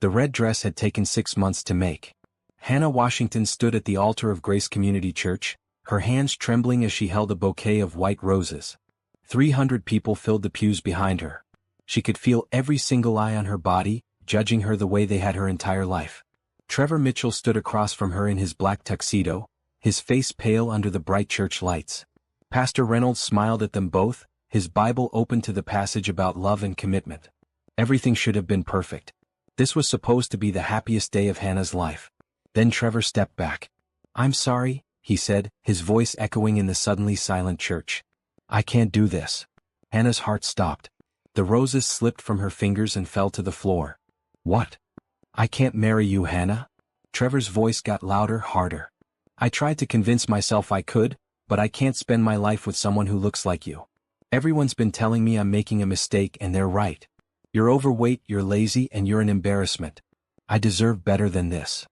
The red dress had taken 6 months to make. Hannah Washington stood at the altar of Grace Community Church, her hands trembling as she held a bouquet of white roses. 300 people filled the pews behind her. She could feel every single eye on her body, judging her the way they had her entire life. Trevor Mitchell stood across from her in his black tuxedo, his face pale under the bright church lights. Pastor Reynolds smiled at them both, his Bible open to the passage about love and commitment. Everything should have been perfect. This was supposed to be the happiest day of Hannah's life. Then Trevor stepped back. "I'm sorry," he said, his voice echoing in the suddenly silent church. "I can't do this." Hannah's heart stopped. The roses slipped from her fingers and fell to the floor. "What? I can't marry you, Hannah?" Trevor's voice got louder, harder. "I tried to convince myself I could, but I can't spend my life with someone who looks like you. Everyone's been telling me I'm making a mistake and they're right. You're overweight, you're lazy, and you're an embarrassment. I deserve better than this."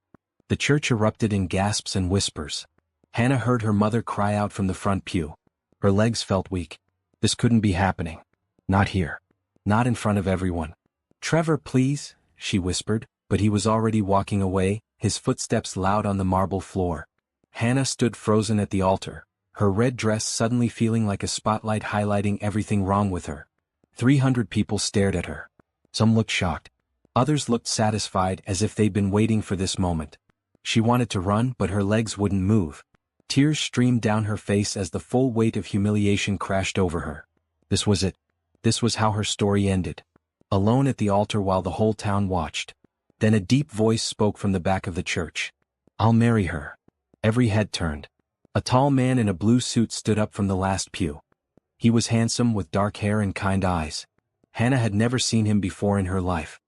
The church erupted in gasps and whispers. Hannah heard her mother cry out from the front pew. Her legs felt weak. This couldn't be happening. Not here. Not in front of everyone. "Trevor, please," she whispered, but he was already walking away, his footsteps loud on the marble floor. Hannah stood frozen at the altar, her red dress suddenly feeling like a spotlight highlighting everything wrong with her. 300 people stared at her. Some looked shocked. Others looked satisfied as if they'd been waiting for this moment. She wanted to run, but her legs wouldn't move. Tears streamed down her face as the full weight of humiliation crashed over her. This was it. This was how her story ended. Alone at the altar while the whole town watched. Then a deep voice spoke from the back of the church. "I'll marry her." Every head turned. A tall man in a blue suit stood up from the last pew. He was handsome with dark hair and kind eyes. Hannah had never seen him before in her life.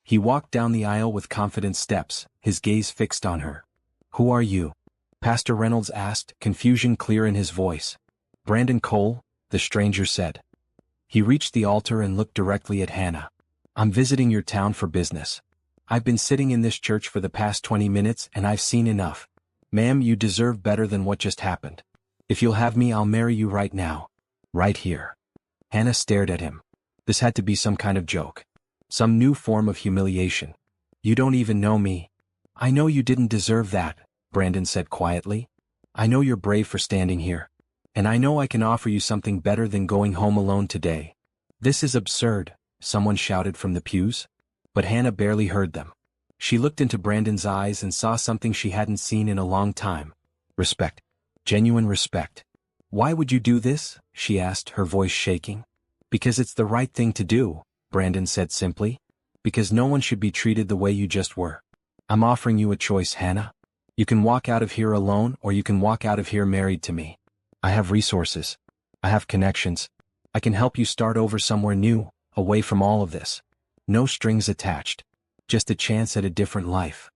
He walked down the aisle with confident steps, his gaze fixed on her. "Who are you?" Pastor Reynolds asked, confusion clear in his voice. "Brandon Cole," the stranger said. He reached the altar and looked directly at Hannah. "I'm visiting your town for business. I've been sitting in this church for the past 20 minutes and I've seen enough. Ma'am, you deserve better than what just happened. If you'll have me, I'll marry you right now. Right here." Hannah stared at him. This had to be some kind of joke. Some new form of humiliation. "You don't even know me." "I know you didn't deserve that," Brandon said quietly. "I know you're brave for standing here. And I know I can offer you something better than going home alone today." "This is absurd," someone shouted from the pews. But Hannah barely heard them. She looked into Brandon's eyes and saw something she hadn't seen in a long time. Respect. Genuine respect. "Why would you do this?" she asked, her voice shaking. "Because it's the right thing to do," Brandon said simply. "Because no one should be treated the way you just were. I'm offering you a choice, Hannah. You can walk out of here alone or you can walk out of here married to me. I have resources. I have connections. I can help you start over somewhere new, away from all of this. No strings attached. Just a chance at a different life."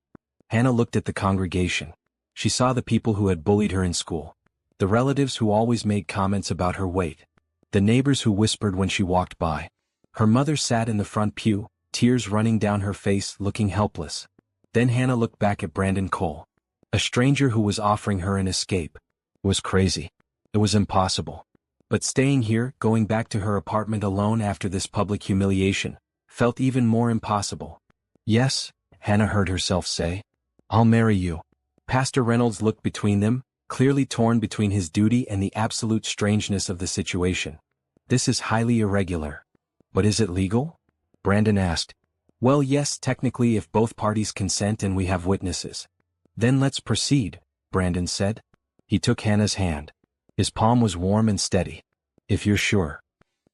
Hannah looked at the congregation. She saw the people who had bullied her in school. The relatives who always made comments about her weight. The neighbors who whispered when she walked by. Her mother sat in the front pew, tears running down her face, looking helpless. Then Hannah looked back at Brandon Cole. A stranger who was offering her an escape. It was crazy. It was impossible. But staying here, going back to her apartment alone after this public humiliation, felt even more impossible. "Yes," Hannah heard herself say. "I'll marry you." Pastor Reynolds looked between them, clearly torn between his duty and the absolute strangeness of the situation. "This is highly irregular." "But is it legal?" Brandon asked. "Well, yes, technically if both parties consent and we have witnesses." "Then let's proceed," Brandon said. He took Hannah's hand. His palm was warm and steady. "If you're sure."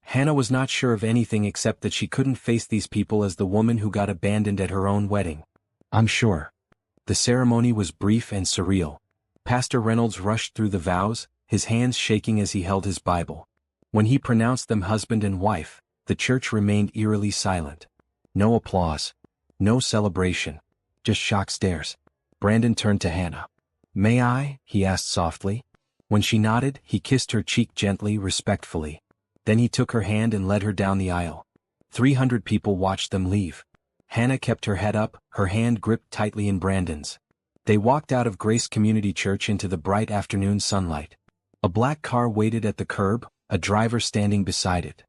Hannah was not sure of anything except that she couldn't face these people as the woman who got abandoned at her own wedding. "I'm sure." The ceremony was brief and surreal. Pastor Reynolds rushed through the vows, his hands shaking as he held his Bible. When he pronounced them husband and wife, the church remained eerily silent. No applause. No celebration. Just shocked stares. Brandon turned to Hannah. "May I?" he asked softly. When she nodded, he kissed her cheek gently, respectfully. Then he took her hand and led her down the aisle. 300 people watched them leave. Hannah kept her head up, her hand gripped tightly in Brandon's. They walked out of Grace Community Church into the bright afternoon sunlight. A black car waited at the curb, a driver standing beside it.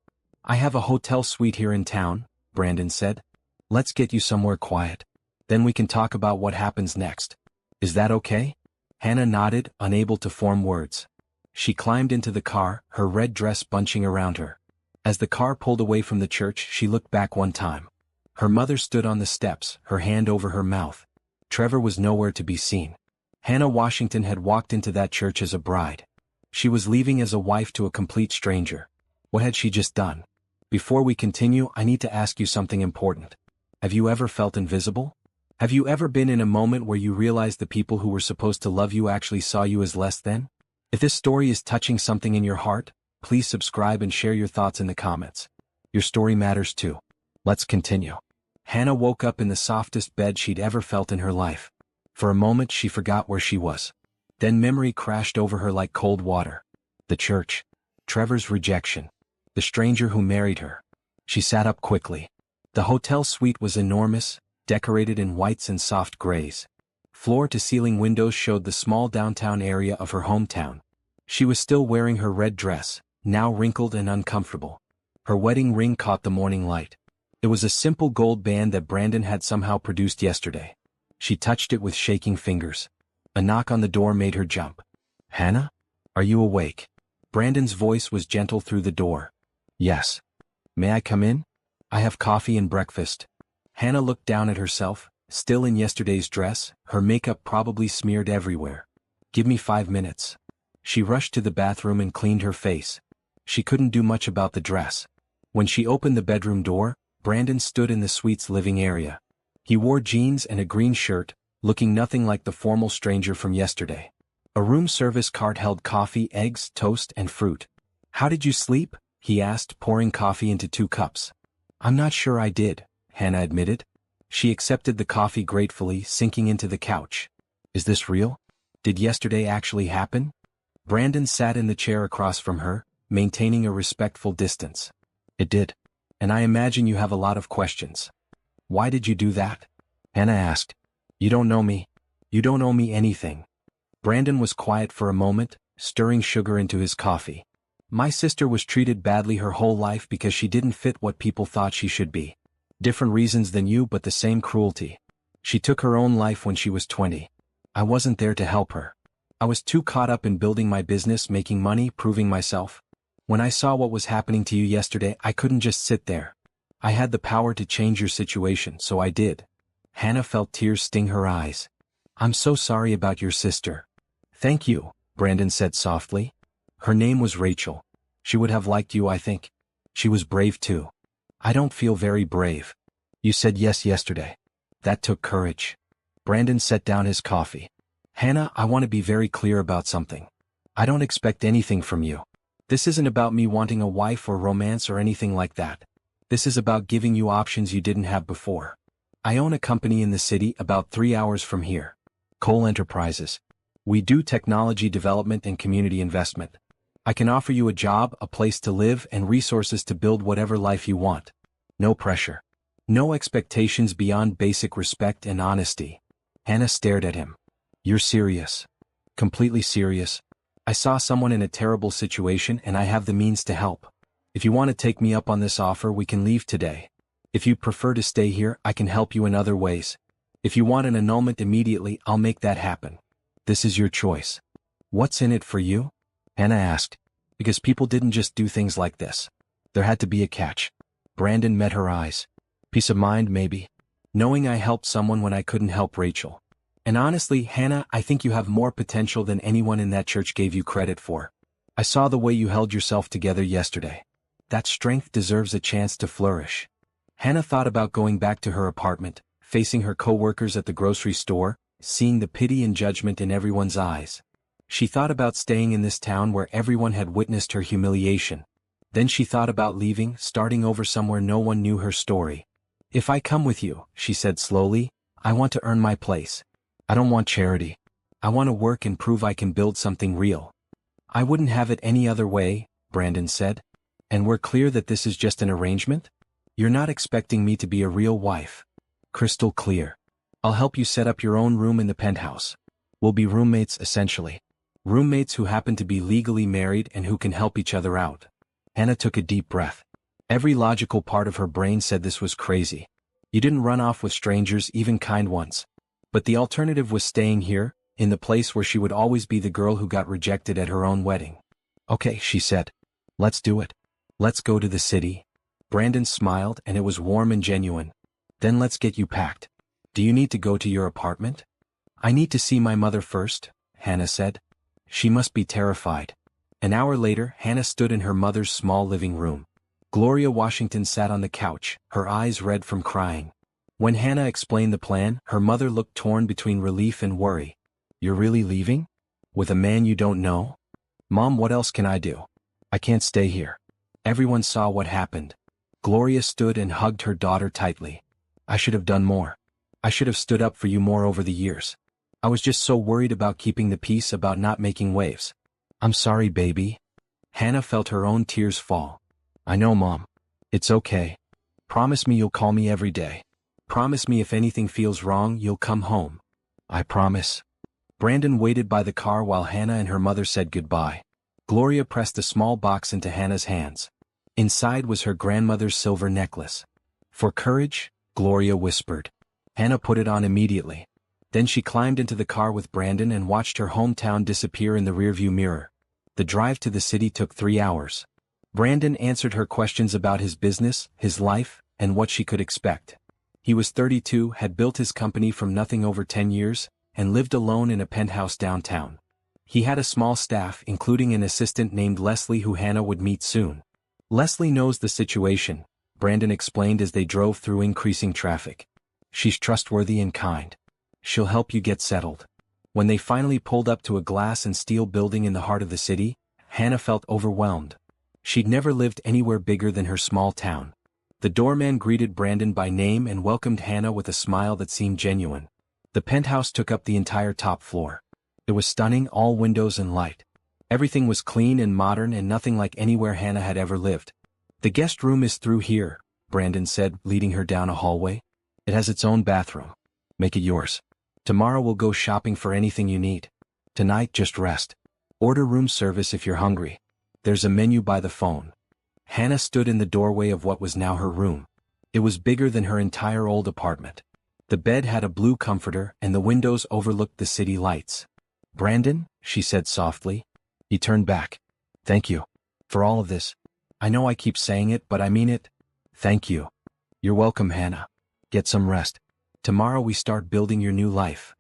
"I have a hotel suite here in town," Brandon said. Let's get you somewhere quiet. Then we can talk about what happens next. Is that okay? Hannah nodded, unable to form words. She climbed into the car, her red dress bunching around her. As the car pulled away from the church, she looked back one time. Her mother stood on the steps, her hand over her mouth. Trevor was nowhere to be seen. Hannah Washington had walked into that church as a bride. She was leaving as a wife to a complete stranger. What had she just done? Before we continue, I need to ask you something important. Have you ever felt invisible? Have you ever been in a moment where you realized the people who were supposed to love you actually saw you as less than? If this story is touching something in your heart, please subscribe and share your thoughts in the comments. Your story matters too. Let's continue. Hannah woke up in the softest bed she'd ever felt in her life. For a moment she forgot where she was. Then memory crashed over her like cold water. The church. Trevor's rejection. The stranger who married her. She sat up quickly. The hotel suite was enormous, decorated in whites and soft grays. Floor-to-ceiling windows showed the small downtown area of her hometown. She was still wearing her red dress, now wrinkled and uncomfortable. Her wedding ring caught the morning light. It was a simple gold band that Brandon had somehow produced yesterday. She touched it with shaking fingers. A knock on the door made her jump. "Hannah? Are you awake?" Brandon's voice was gentle through the door. "Yes. May I come in? I have coffee and breakfast." Hannah looked down at herself, still in yesterday's dress, her makeup probably smeared everywhere. "Give me 5 minutes." She rushed to the bathroom and cleaned her face. She couldn't do much about the dress. When she opened the bedroom door, Brandon stood in the suite's living area. He wore jeans and a green shirt, looking nothing like the formal stranger from yesterday. A room service cart held coffee, eggs, toast, and fruit. "How did you sleep?" he asked, pouring coffee into 2 cups. "I'm not sure I did," Hannah admitted. She accepted the coffee gratefully, sinking into the couch. "Is this real? Did yesterday actually happen?" Brandon sat in the chair across from her, maintaining a respectful distance. "It did. And I imagine you have a lot of questions." "Why did you do that?" Hannah asked. "You don't know me. You don't owe me anything." Brandon was quiet for a moment, stirring sugar into his coffee. "My sister was treated badly her whole life because she didn't fit what people thought she should be. Different reasons than you, but the same cruelty. She took her own life when she was 20. I wasn't there to help her. I was too caught up in building my business, making money, proving myself. When I saw what was happening to you yesterday, I couldn't just sit there. I had the power to change your situation, so I did." Hannah felt tears sting her eyes. "I'm so sorry about your sister." "Thank you," Brandon said softly. "Her name was Rachel. She would have liked you, I think. She was brave too." "I don't feel very brave." "You said yes yesterday. That took courage." Brandon set down his coffee. "Hannah, I want to be very clear about something. I don't expect anything from you. This isn't about me wanting a wife or romance or anything like that. This is about giving you options you didn't have before. I own a company in the city about 3 hours from here. Cole Enterprises. We do technology development and community investment. I can offer you a job, a place to live, and resources to build whatever life you want. No pressure. No expectations beyond basic respect and honesty." Hannah stared at him. "You're serious?" "Completely serious. I saw someone in a terrible situation and I have the means to help. If you want to take me up on this offer, we can leave today. If you'd prefer to stay here, I can help you in other ways. If you want an annulment immediately, I'll make that happen. This is your choice." "What's in it for you?" Hannah asked. "Because people didn't just do things like this. There had to be a catch." Brandon met her eyes. "Peace of mind, maybe. Knowing I helped someone when I couldn't help Rachel. And honestly, Hannah, I think you have more potential than anyone in that church gave you credit for. I saw the way you held yourself together yesterday. That strength deserves a chance to flourish." Hannah thought about going back to her apartment, facing her co-workers at the grocery store, seeing the pity and judgment in everyone's eyes. She thought about staying in this town where everyone had witnessed her humiliation. Then she thought about leaving, starting over somewhere no one knew her story. "If I come with you," she said slowly, "I want to earn my place. I don't want charity. I want to work and prove I can build something real." "I wouldn't have it any other way," Brandon said. "And we're clear that this is just an arrangement? You're not expecting me to be a real wife?" "Crystal clear. I'll help you set up your own room in the penthouse. We'll be roommates essentially. Roommates who happen to be legally married and who can help each other out." Hannah took a deep breath. Every logical part of her brain said this was crazy. You didn't run off with strangers, even kind ones. But the alternative was staying here, in the place where she would always be the girl who got rejected at her own wedding. Okay, she said. Let's do it. Let's go to the city. Brandon smiled, and it was warm and genuine. Then let's get you packed. Do you need to go to your apartment? I need to see my mother first, Hannah said. She must be terrified. An hour later, Hannah stood in her mother's small living room. Gloria Washington sat on the couch, her eyes red from crying. When Hannah explained the plan, her mother looked torn between relief and worry. You're really leaving? With a man you don't know? Mom, what else can I do? I can't stay here. Everyone saw what happened. Gloria stood and hugged her daughter tightly. I should have done more. I should have stood up for you more over the years. I was just so worried about keeping the peace, about not making waves. I'm sorry, baby. Hannah felt her own tears fall. I know, Mom. It's okay. Promise me you'll call me every day. Promise me if anything feels wrong, you'll come home. I promise. Brandon waited by the car while Hannah and her mother said goodbye. Gloria pressed a small box into Hannah's hands. Inside was her grandmother's silver necklace. For courage, Gloria whispered. Hannah put it on immediately. Then she climbed into the car with Brandon and watched her hometown disappear in the rearview mirror. The drive to the city took 3 hours. Brandon answered her questions about his business, his life, and what she could expect. He was 32, had built his company from nothing over 10 years, and lived alone in a penthouse downtown. He had a small staff, including an assistant named Leslie who Hannah would meet soon. Leslie knows the situation, Brandon explained as they drove through increasing traffic. She's trustworthy and kind. She'll help you get settled. When they finally pulled up to a glass and steel building in the heart of the city, Hannah felt overwhelmed. She'd never lived anywhere bigger than her small town. The doorman greeted Brandon by name and welcomed Hannah with a smile that seemed genuine. The penthouse took up the entire top floor. It was stunning, all windows and light. Everything was clean and modern and nothing like anywhere Hannah had ever lived. The guest room is through here, Brandon said, leading her down a hallway. It has its own bathroom. Make it yours. Tomorrow we'll go shopping for anything you need. Tonight, just rest. Order room service if you're hungry. There's a menu by the phone. Hannah stood in the doorway of what was now her room. It was bigger than her entire old apartment. The bed had a blue comforter and the windows overlooked the city lights. Brandon, she said softly. He turned back. Thank you. For all of this. I know I keep saying it, but I mean it. Thank you. You're welcome, Hannah. Get some rest. Tomorrow we start building your new life.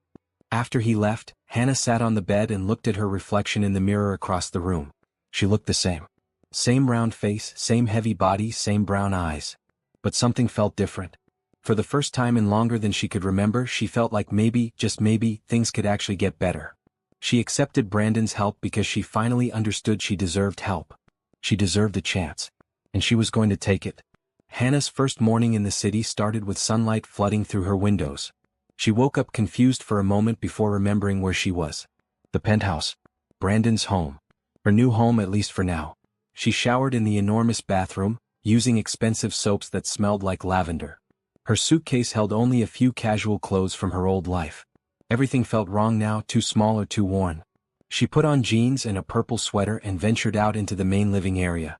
After he left, Hannah sat on the bed and looked at her reflection in the mirror across the room. She looked the same. Same round face, same heavy body, same brown eyes. But something felt different. For the first time in longer than she could remember, she felt like maybe, just maybe, things could actually get better. She accepted Brandon's help because she finally understood she deserved help. She deserved a chance. And she was going to take it. Hannah's first morning in the city started with sunlight flooding through her windows. She woke up confused for a moment before remembering where she was. The penthouse. Brandon's home. Her new home, at least for now. She showered in the enormous bathroom, using expensive soaps that smelled like lavender. Her suitcase held only a few casual clothes from her old life. Everything felt wrong now, too small or too worn. She put on jeans and a purple sweater and ventured out into the main living area.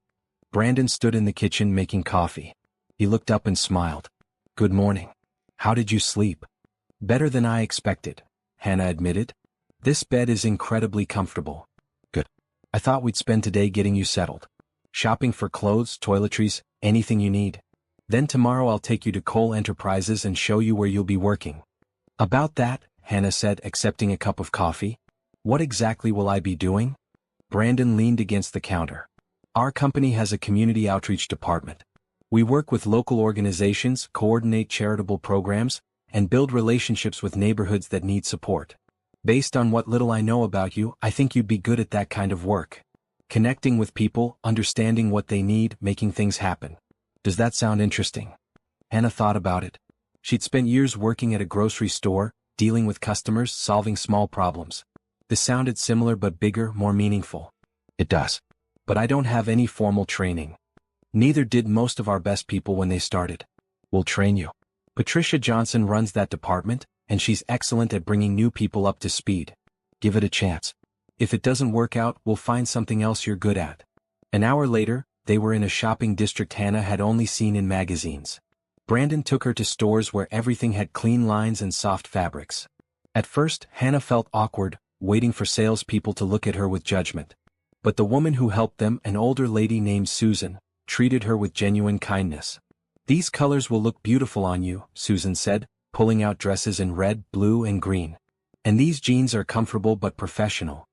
Brandon stood in the kitchen making coffee. He looked up and smiled. Good morning. How did you sleep? Better than I expected, Hannah admitted. This bed is incredibly comfortable. Good. I thought we'd spend today getting you settled. Shopping for clothes, toiletries, anything you need. Then tomorrow I'll take you to Cole Enterprises and show you where you'll be working. About that, Hannah said, accepting a cup of coffee. What exactly will I be doing? Brandon leaned against the counter. Our company has a community outreach department. We work with local organizations, coordinate charitable programs, and build relationships with neighborhoods that need support. Based on what little I know about you, I think you'd be good at that kind of work. Connecting with people, understanding what they need, making things happen. Does that sound interesting? Hannah thought about it. She'd spent years working at a grocery store, dealing with customers, solving small problems. This sounded similar but bigger, more meaningful. It does. But I don't have any formal training. Neither did most of our best people when they started. We'll train you. Patricia Johnson runs that department, and she's excellent at bringing new people up to speed. Give it a chance. If it doesn't work out, we'll find something else you're good at. An hour later, they were in a shopping district Hannah had only seen in magazines. Brandon took her to stores where everything had clean lines and soft fabrics. At first, Hannah felt awkward, waiting for salespeople to look at her with judgment. But the woman who helped them, an older lady named Susan, treated her with genuine kindness. "These colors will look beautiful on you," Susan said, pulling out dresses in red, blue, and green. "And these jeans are comfortable but professional."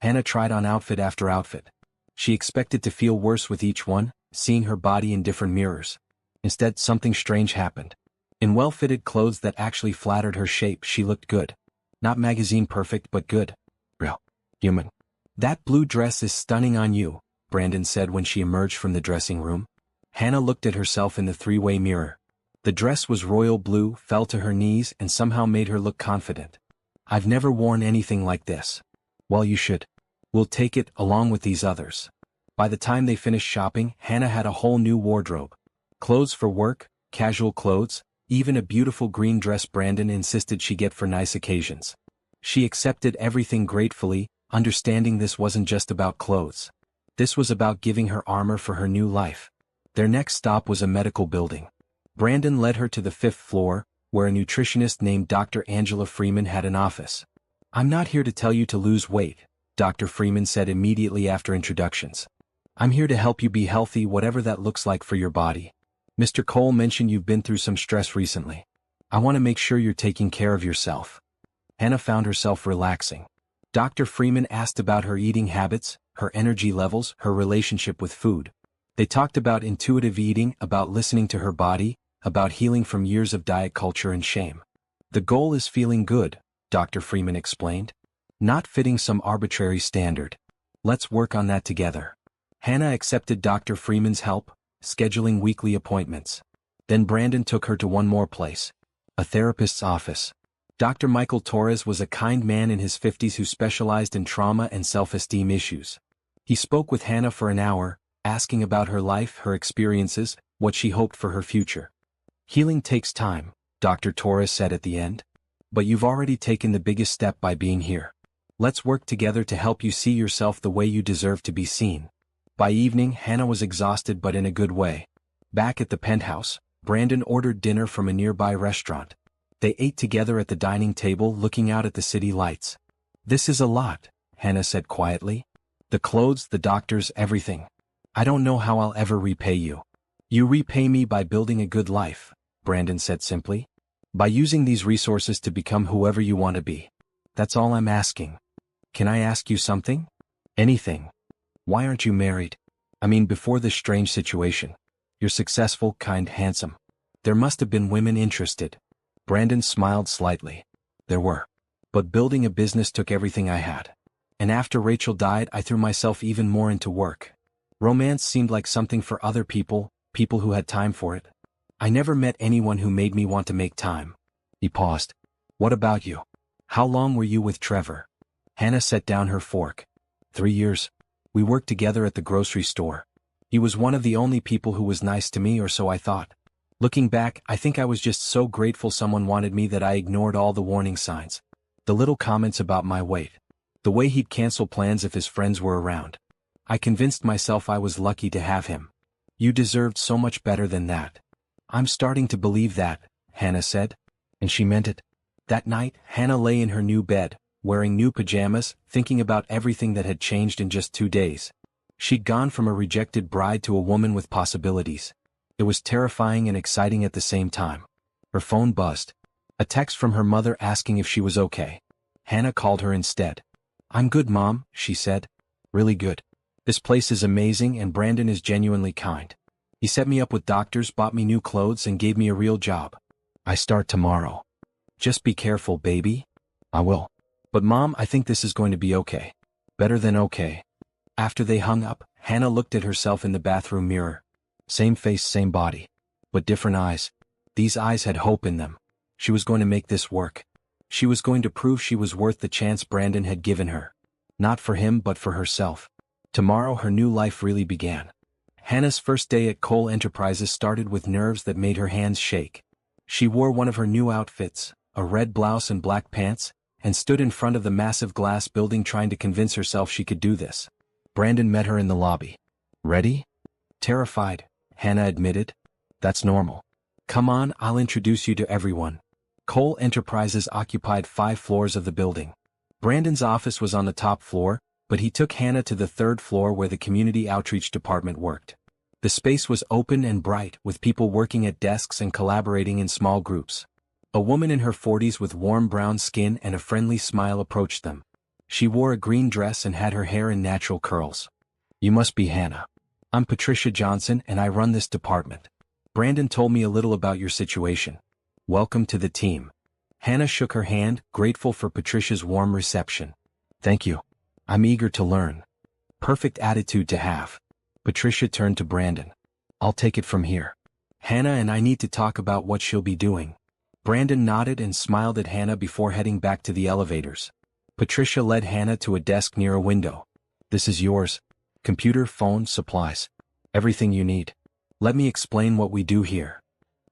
Hannah tried on outfit after outfit. She expected to feel worse with each one, seeing her body in different mirrors. Instead, something strange happened. In well-fitted clothes that actually flattered her shape, she looked good. Not magazine perfect, but good. Real. Human. "That blue dress is stunning on you," Brandon said when she emerged from the dressing room. Hannah looked at herself in the three-way mirror. The dress was royal blue, fell to her knees, and somehow made her look confident. "I've never worn anything like this." "Well, you should. We'll take it, along with these others." By the time they finished shopping, Hannah had a whole new wardrobe. Clothes for work, casual clothes, even a beautiful green dress Brandon insisted she get for nice occasions. She accepted everything gratefully, understanding this wasn't just about clothes. This was about giving her armor for her new life. Their next stop was a medical building. Brandon led her to the 5th floor, where a nutritionist named Dr. Angela Freeman had an office. "I'm not here to tell you to lose weight," Dr. Freeman said immediately after introductions. "I'm here to help you be healthy, whatever that looks like for your body. Mr. Cole mentioned you've been through some stress recently. I want to make sure you're taking care of yourself." Hannah found herself relaxing. Dr. Freeman asked about her eating habits, her energy levels, her relationship with food. They talked about intuitive eating, about listening to her body, about healing from years of diet culture and shame. "The goal is feeling good," Dr. Freeman explained. "Not fitting some arbitrary standard. Let's work on that together." Hannah accepted Dr. Freeman's help, scheduling weekly appointments. Then Brandon took her to one more place. A therapist's office. Dr. Michael Torres was a kind man in his 50s who specialized in trauma and self-esteem issues. He spoke with Hannah for an hour, asking about her life, her experiences, what she hoped for her future. "Healing takes time," Dr. Torres said at the end. "But you've already taken the biggest step by being here. Let's work together to help you see yourself the way you deserve to be seen." By evening, Hannah was exhausted but in a good way. Back at the penthouse, Brandon ordered dinner from a nearby restaurant. They ate together at the dining table, looking out at the city lights. "This is a lot," Hannah said quietly. "The clothes, the doctors, everything. I don't know how I'll ever repay you." "You repay me by building a good life," Brandon said simply. "By using these resources to become whoever you want to be. That's all I'm asking." "Can I ask you something?" "Anything. Why aren't you married? I mean, before this strange situation. You're successful, kind, handsome. There must have been women interested." Brandon smiled slightly. "There were. But building a business took everything I had. And after Rachel died, I threw myself even more into work. Romance seemed like something for other people, people who had time for it. I never met anyone who made me want to make time." He paused. "What about you? How long were you with Trevor?" Hannah set down her fork. 3 years. We worked together at the grocery store. He was one of the only people who was nice to me, or so I thought. Looking back, I think I was just so grateful someone wanted me that I ignored all the warning signs. The little comments about my weight. The way he'd cancel plans if his friends were around. I convinced myself I was lucky to have him. You deserved so much better than that." "I'm starting to believe that," Hannah said. And she meant it. That night, Hannah lay in her new bed, wearing new pajamas, thinking about everything that had changed in just 2 days. She'd gone from a rejected bride to a woman with possibilities. It was terrifying and exciting at the same time. Her phone buzzed. A text from her mother asking if she was okay. Hannah called her instead. "I'm good, Mom," she said. "Really good. This place is amazing and Brandon is genuinely kind. He set me up with doctors, bought me new clothes, and gave me a real job. I start tomorrow. Just be careful, baby." "I will. But Mom, I think this is going to be okay. Better than okay." After they hung up, Hannah looked at herself in the bathroom mirror. Same face, same body. But different eyes. These eyes had hope in them. She was going to make this work. She was going to prove she was worth the chance Brandon had given her. Not for him, but for herself. Tomorrow her new life really began. Hannah's first day at Cole Enterprises started with nerves that made her hands shake. She wore one of her new outfits, a red blouse and black pants, and stood in front of the massive glass building trying to convince herself she could do this. Brandon met her in the lobby. "Ready?" "Terrified," Hannah admitted. "That's normal. Come on, I'll introduce you to everyone. Cole Enterprises occupied 5 floors of the building. Brandon's office was on the top floor, but he took Hannah to the 3rd floor where the community outreach department worked. The space was open and bright, with people working at desks and collaborating in small groups. A woman in her 40s with warm brown skin and a friendly smile approached them. She wore a green dress and had her hair in natural curls. You must be Hannah. I'm Patricia Johnson and I run this department. Brandon told me a little about your situation. Welcome to the team. Hannah shook her hand, grateful for Patricia's warm reception. Thank you. I'm eager to learn. Perfect attitude to have. Patricia turned to Brandon. I'll take it from here. Hannah and I need to talk about what she'll be doing. Brandon nodded and smiled at Hannah before heading back to the elevators. Patricia led Hannah to a desk near a window. This is yours. Computer, phone, supplies. Everything you need. Let me explain what we do here.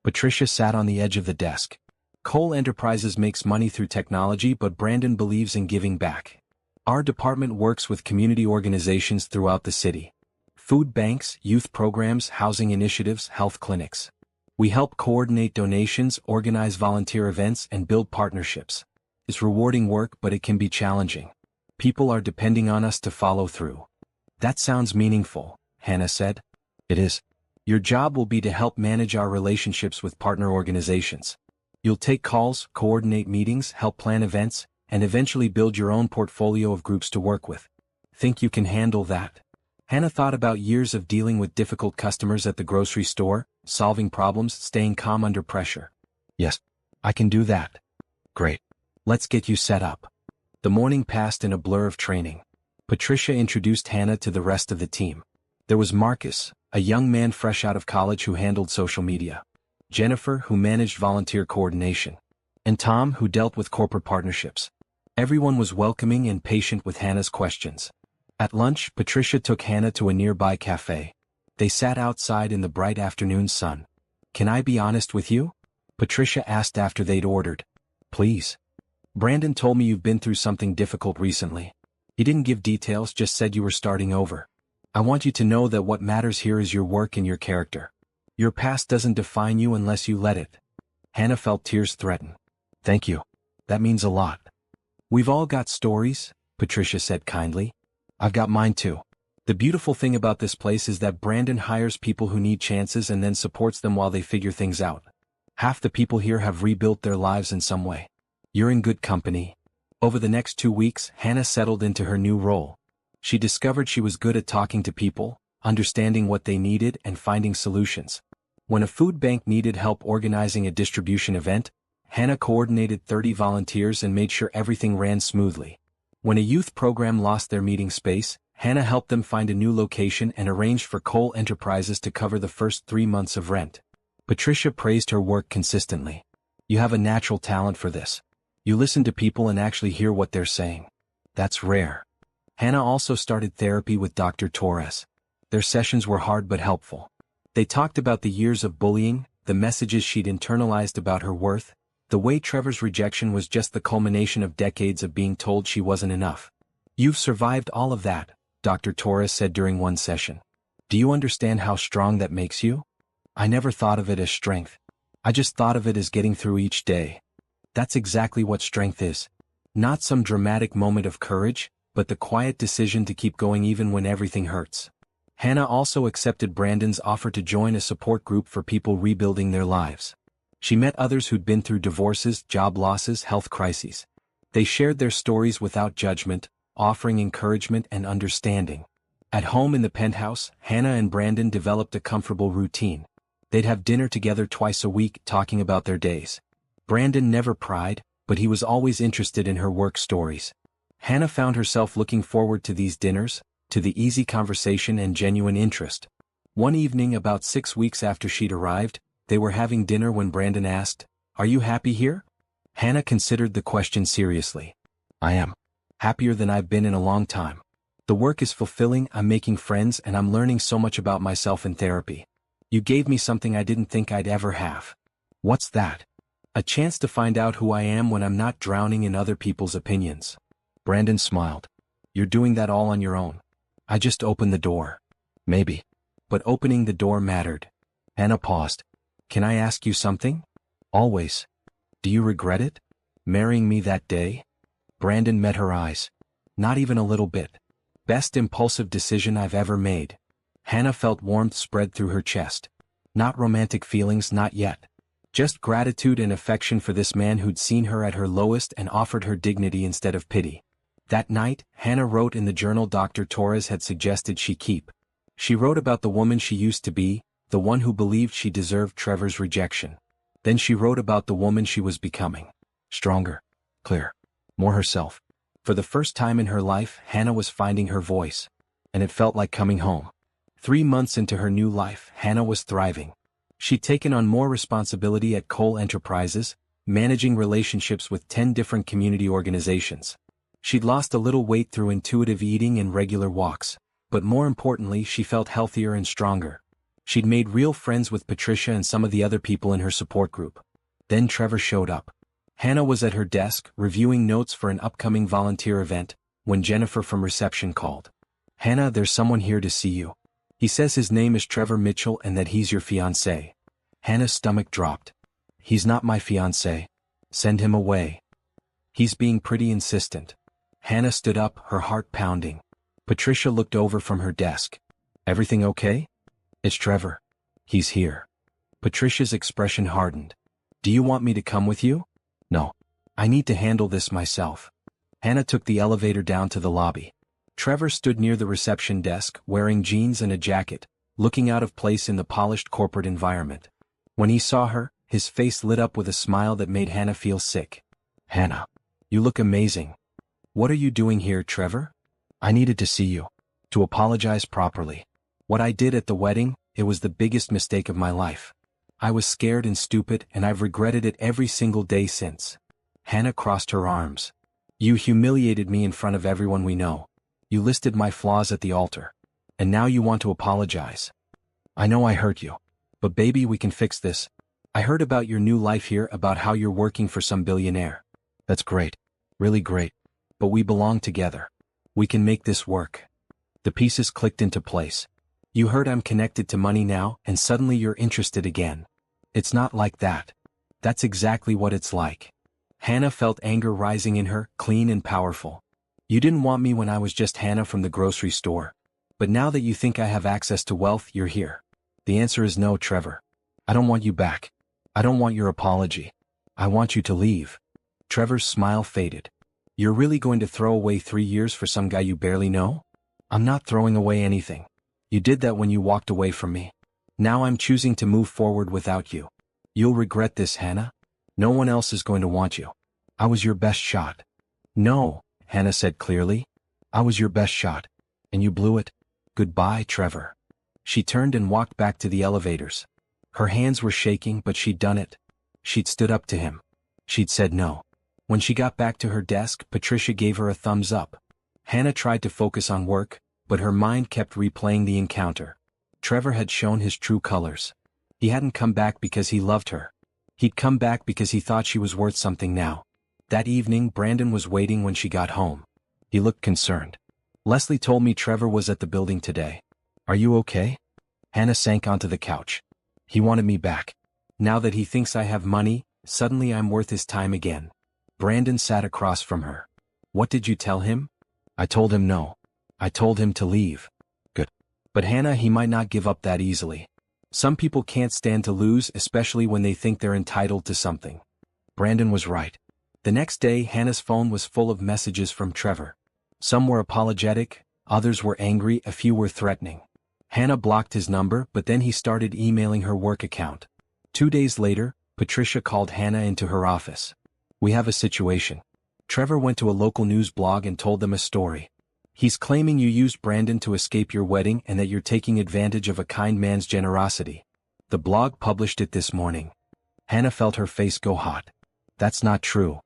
Patricia sat on the edge of the desk. Cole Enterprises makes money through technology, but Brandon believes in giving back. Our department works with community organizations throughout the city. Food banks, youth programs, housing initiatives, health clinics. We help coordinate donations, organize volunteer events, and build partnerships. It's rewarding work, but it can be challenging. People are depending on us to follow through. That sounds meaningful, Hannah said. It is. Your job will be to help manage our relationships with partner organizations. You'll take calls, coordinate meetings, help plan events, and eventually build your own portfolio of groups to work with. Think you can handle that? Hannah thought about years of dealing with difficult customers at the grocery store, solving problems, staying calm under pressure. Yes, I can do that. Great. Let's get you set up. The morning passed in a blur of training. Patricia introduced Hannah to the rest of the team. There was Marcus, a young man fresh out of college who handled social media. Jennifer, who managed volunteer coordination. And Tom, who dealt with corporate partnerships. Everyone was welcoming and patient with Hannah's questions. At lunch, Patricia took Hannah to a nearby cafe. They sat outside in the bright afternoon sun. Can I be honest with you? Patricia asked after they'd ordered. Please. Brandon told me you've been through something difficult recently. He didn't give details, just said you were starting over. I want you to know that what matters here is your work and your character. Your past doesn't define you unless you let it. Hannah felt tears threaten. Thank you. That means a lot. We've all got stories, Patricia said kindly. I've got mine too. The beautiful thing about this place is that Brandon hires people who need chances and then supports them while they figure things out. Half the people here have rebuilt their lives in some way. You're in good company. Over the next 2 weeks, Hannah settled into her new role. She discovered she was good at talking to people, understanding what they needed, and finding solutions. When a food bank needed help organizing a distribution event, Hannah coordinated 30 volunteers and made sure everything ran smoothly. When a youth program lost their meeting space, Hannah helped them find a new location and arranged for Cole Enterprises to cover the first 3 months of rent. Patricia praised her work consistently. You have a natural talent for this. You listen to people and actually hear what they're saying. That's rare. Hannah also started therapy with Dr. Torres. Their sessions were hard but helpful. They talked about the years of bullying, the messages she'd internalized about her worth, the way Trevor's rejection was just the culmination of decades of being told she wasn't enough. You've survived all of that, Dr. Torres said during one session. Do you understand how strong that makes you? I never thought of it as strength. I just thought of it as getting through each day. That's exactly what strength is. Not some dramatic moment of courage, but the quiet decision to keep going even when everything hurts. Hannah also accepted Brandon's offer to join a support group for people rebuilding their lives. She met others who'd been through divorces, job losses, health crises. They shared their stories without judgment, offering encouragement and understanding. At home in the penthouse, Hannah and Brandon developed a comfortable routine. They'd have dinner together twice a week, talking about their days. Brandon never pried, but he was always interested in her work stories. Hannah found herself looking forward to these dinners, to the easy conversation and genuine interest. One evening, about 6 weeks after she'd arrived, they were having dinner when Brandon asked, "Are you happy here?" Hannah considered the question seriously. "I am. Happier than I've been in a long time. The work is fulfilling, I'm making friends, and I'm learning so much about myself in therapy. You gave me something I didn't think I'd ever have." "What's that?" "A chance to find out who I am when I'm not drowning in other people's opinions." Brandon smiled. "You're doing that all on your own. I just opened the door." "Maybe. But opening the door mattered." Hannah paused. Can I ask you something? Always. Do you regret it? Marrying me that day? Brandon met her eyes. Not even a little bit. Best impulsive decision I've ever made. Hannah felt warmth spread through her chest. Not romantic feelings, not yet. Just gratitude and affection for this man who'd seen her at her lowest and offered her dignity instead of pity. That night, Hannah wrote in the journal Dr. Torres had suggested she keep. She wrote about the woman she used to be, the one who believed she deserved Trevor's rejection. Then she wrote about the woman she was becoming. Stronger, clearer, more herself. For the first time in her life, Hannah was finding her voice. And it felt like coming home. 3 months into her new life, Hannah was thriving. She'd taken on more responsibility at Cole Enterprises, managing relationships with 10 different community organizations. She'd lost a little weight through intuitive eating and regular walks, but more importantly, she felt healthier and stronger. She'd made real friends with Patricia and some of the other people in her support group. Then Trevor showed up. Hannah was at her desk, reviewing notes for an upcoming volunteer event, when Jennifer from reception called. "Hannah, there's someone here to see you. He says his name is Trevor Mitchell and that he's your fiancé." Hannah's stomach dropped. "He's not my fiancé. Send him away." "He's being pretty insistent." Hannah stood up, her heart pounding. Patricia looked over from her desk. "Everything okay?" "It's Trevor. He's here." Patricia's expression hardened. "Do you want me to come with you?" "No. I need to handle this myself." Hannah took the elevator down to the lobby. Trevor stood near the reception desk, wearing jeans and a jacket, looking out of place in the polished corporate environment. When he saw her, his face lit up with a smile that made Hannah feel sick. "Hannah, you look amazing." "What are you doing here, Trevor?" "I needed to see you. To apologize properly. What I did at the wedding, it was the biggest mistake of my life. I was scared and stupid, and I've regretted it every single day since." Hannah crossed her arms. "You humiliated me in front of everyone we know. You listed my flaws at the altar. And now you want to apologize. I know I hurt you. But baby, we can fix this. I heard about your new life here, about how you're working for some billionaire. That's great. Really great. But we belong together. We can make this work." The pieces clicked into place. "You heard I'm connected to money now, and suddenly you're interested again. It's not like that." "That's exactly what it's like." Hannah felt anger rising in her, clean and powerful. "You didn't want me when I was just Hannah from the grocery store. But now that you think I have access to wealth, you're here." "The answer is no, Trevor. I don't want you back. I don't want your apology. I want you to leave." Trevor's smile faded. "You're really going to throw away 3 years for some guy you barely know?" "I'm not throwing away anything. You did that when you walked away from me. Now I'm choosing to move forward without you. You'll regret this, Hannah. No one else is going to want you. I was your best shot." "No," Hannah said clearly. "I was your best shot. And you blew it. Goodbye, Trevor." She turned and walked back to the elevators. Her hands were shaking, but she'd done it. She'd stood up to him. She'd said no. When she got back to her desk, Patricia gave her a thumbs up. Hannah tried to focus on work, but her mind kept replaying the encounter. Trevor had shown his true colors. He hadn't come back because he loved her. He'd come back because he thought she was worth something now. That evening, Brandon was waiting when she got home. He looked concerned. "Leslie told me Trevor was at the building today. Are you okay?" Hannah sank onto the couch. "He wanted me back. Now that he thinks I have money, suddenly I'm worth his time again." Brandon sat across from her. "What did you tell him?" "I told him no. I told him to leave." "Good. But Hannah, he might not give up that easily. Some people can't stand to lose, especially when they think they're entitled to something." Brandon was right. The next day, Hannah's phone was full of messages from Trevor. Some were apologetic, others were angry, a few were threatening. Hannah blocked his number, but then he started emailing her work account. 2 days later, Patricia called Hannah into her office. "We have a situation. Trevor went to a local news blog and told them a story. He's claiming you used Brandon to escape your wedding and that you're taking advantage of a kind man's generosity. The blog published it this morning." Hannah felt her face go hot. "That's not true."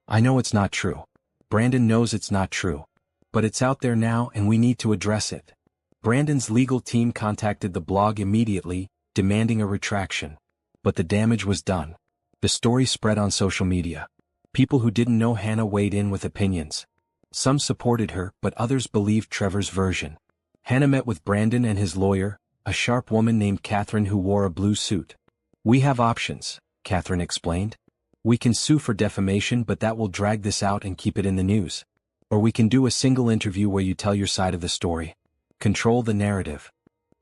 "I know it's not true. Brandon knows it's not true. But it's out there now and we need to address it." Brandon's legal team contacted the blog immediately, demanding a retraction. But the damage was done. The story spread on social media. People who didn't know Hannah weighed in with opinions. Some supported her, but others believed Trevor's version. Hannah met with Brandon and his lawyer, a sharp woman named Catherine who wore a blue suit. We have options, Catherine explained. We can sue for defamation, but that will drag this out and keep it in the news. Or we can do a single interview where you tell your side of the story. Control the narrative.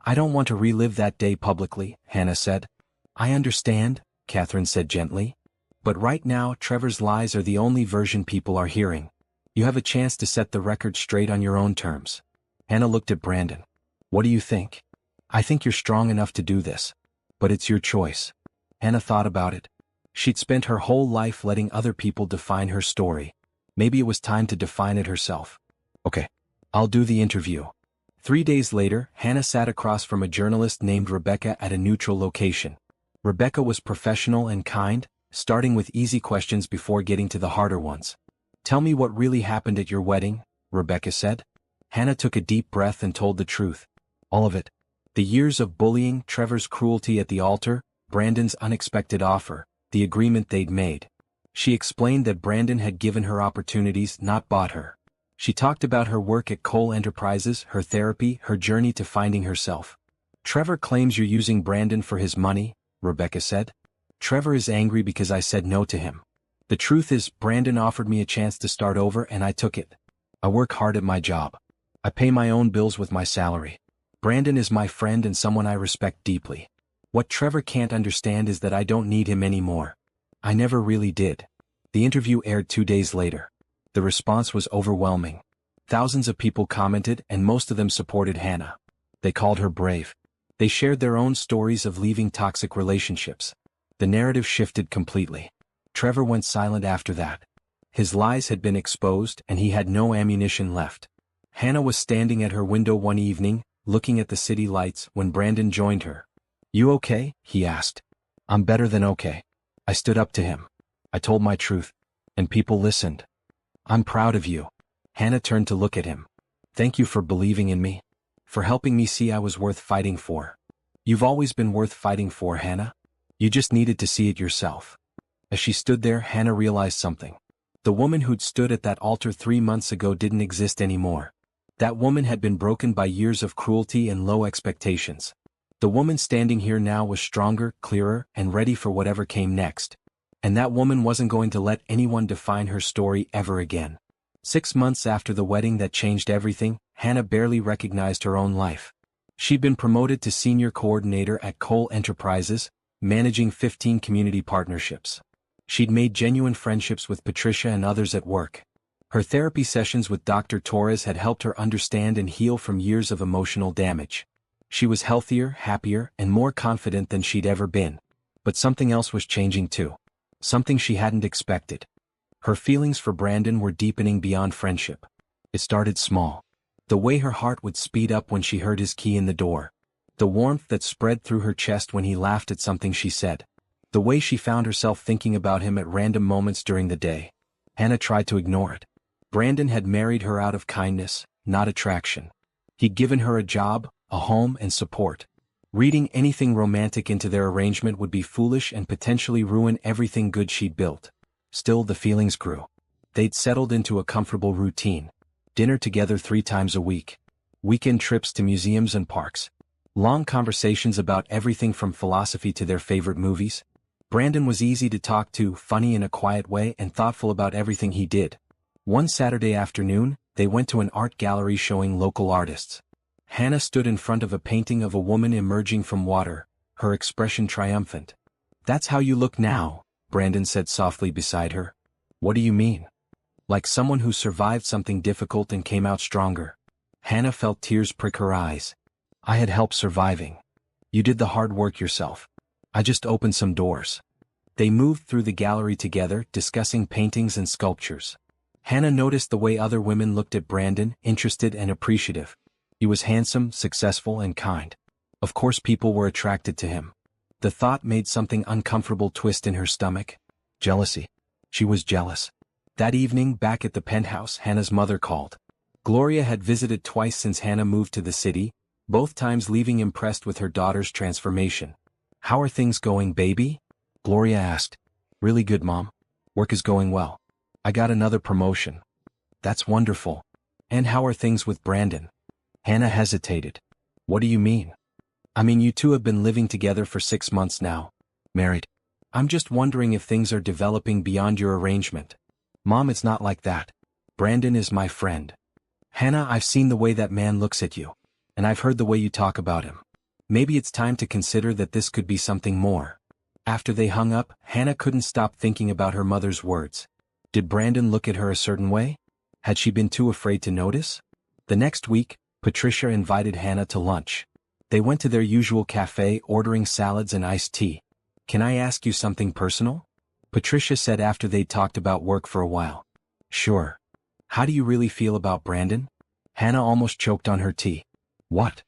I don't want to relive that day publicly, Hannah said. I understand, Catherine said gently. But right now, Trevor's lies are the only version people are hearing. You have a chance to set the record straight on your own terms. Hannah looked at Brandon. What do you think? I think you're strong enough to do this. But it's your choice. Hannah thought about it. She'd spent her whole life letting other people define her story. Maybe it was time to define it herself. Okay, I'll do the interview. 3 days later, Hannah sat across from a journalist named Rebecca at a neutral location. Rebecca was professional and kind, starting with easy questions before getting to the harder ones. Tell me what really happened at your wedding, Rebecca said. Hannah took a deep breath and told the truth. All of it. The years of bullying, Trevor's cruelty at the altar, Brandon's unexpected offer, the agreement they'd made. She explained that Brandon had given her opportunities, not bought her. She talked about her work at Cole Enterprises, her therapy, her journey to finding herself. Trevor claims you're using Brandon for his money, Rebecca said. Trevor is angry because I said no to him. The truth is, Brandon offered me a chance to start over and I took it. I work hard at my job. I pay my own bills with my salary. Brandon is my friend and someone I respect deeply. What Trevor can't understand is that I don't need him anymore. I never really did. The interview aired 2 days later. The response was overwhelming. Thousands of people commented and most of them supported Hannah. They called her brave. They shared their own stories of leaving toxic relationships. The narrative shifted completely. Trevor went silent after that. His lies had been exposed and he had no ammunition left. Hannah was standing at her window one evening, looking at the city lights, when Brandon joined her. You okay? He asked. I'm better than okay. I stood up to him. I told my truth. And people listened. I'm proud of you. Hannah turned to look at him. Thank you for believing in me. For helping me see I was worth fighting for. You've always been worth fighting for, Hannah. You just needed to see it yourself. As she stood there, Hannah realized something. The woman who'd stood at that altar 3 months ago didn't exist anymore. That woman had been broken by years of cruelty and low expectations. The woman standing here now was stronger, clearer, and ready for whatever came next. And that woman wasn't going to let anyone define her story ever again. 6 months after the wedding that changed everything, Hannah barely recognized her own life. She'd been promoted to senior coordinator at Cole Enterprises, managing 15 community partnerships. She'd made genuine friendships with Patricia and others at work. Her therapy sessions with Dr. Torres had helped her understand and heal from years of emotional damage. She was healthier, happier, and more confident than she'd ever been. But something else was changing too. Something she hadn't expected. Her feelings for Brandon were deepening beyond friendship. It started small. The way her heart would speed up when she heard his key in the door. The warmth that spread through her chest when he laughed at something she said. The way she found herself thinking about him at random moments during the day. Hannah tried to ignore it. Brandon had married her out of kindness, not attraction. He'd given her a job, a home, and support. Reading anything romantic into their arrangement would be foolish and potentially ruin everything good she'd built. Still, the feelings grew. They'd settled into a comfortable routine. Dinner together 3 times a week. Weekend trips to museums and parks. Long conversations about everything from philosophy to their favorite movies. Brandon was easy to talk to, funny in a quiet way, and thoughtful about everything he did. One Saturday afternoon, they went to an art gallery showing local artists. Hannah stood in front of a painting of a woman emerging from water, her expression triumphant. That's how you look now, Brandon said softly beside her. What do you mean? Like someone who survived something difficult and came out stronger. Hannah felt tears prick her eyes. I had help surviving. You did the hard work yourself. I just opened some doors. They moved through the gallery together, discussing paintings and sculptures. Hannah noticed the way other women looked at Brandon, interested and appreciative. He was handsome, successful, and kind. Of course people were attracted to him. The thought made something uncomfortable twist in her stomach. Jealousy. She was jealous. That evening, back at the penthouse, Hannah's mother called. Gloria had visited twice since Hannah moved to the city, both times leaving impressed with her daughter's transformation. How are things going, baby? Gloria asked. Really good, Mom. Work is going well. I got another promotion. That's wonderful. And how are things with Brandon? Hannah hesitated. What do you mean? I mean, you two have been living together for 6 months now. Married. I'm just wondering if things are developing beyond your arrangement. Mom, it's not like that. Brandon is my friend. Hannah, I've seen the way that man looks at you. And I've heard the way you talk about him. Maybe it's time to consider that this could be something more. After they hung up, Hannah couldn't stop thinking about her mother's words. Did Brandon look at her a certain way? Had she been too afraid to notice? The next week, Patricia invited Hannah to lunch. They went to their usual cafe, ordering salads and iced tea. Can I ask you something personal? Patricia said after they'd talked about work for a while. Sure. How do you really feel about Brandon? Hannah almost choked on her tea. What?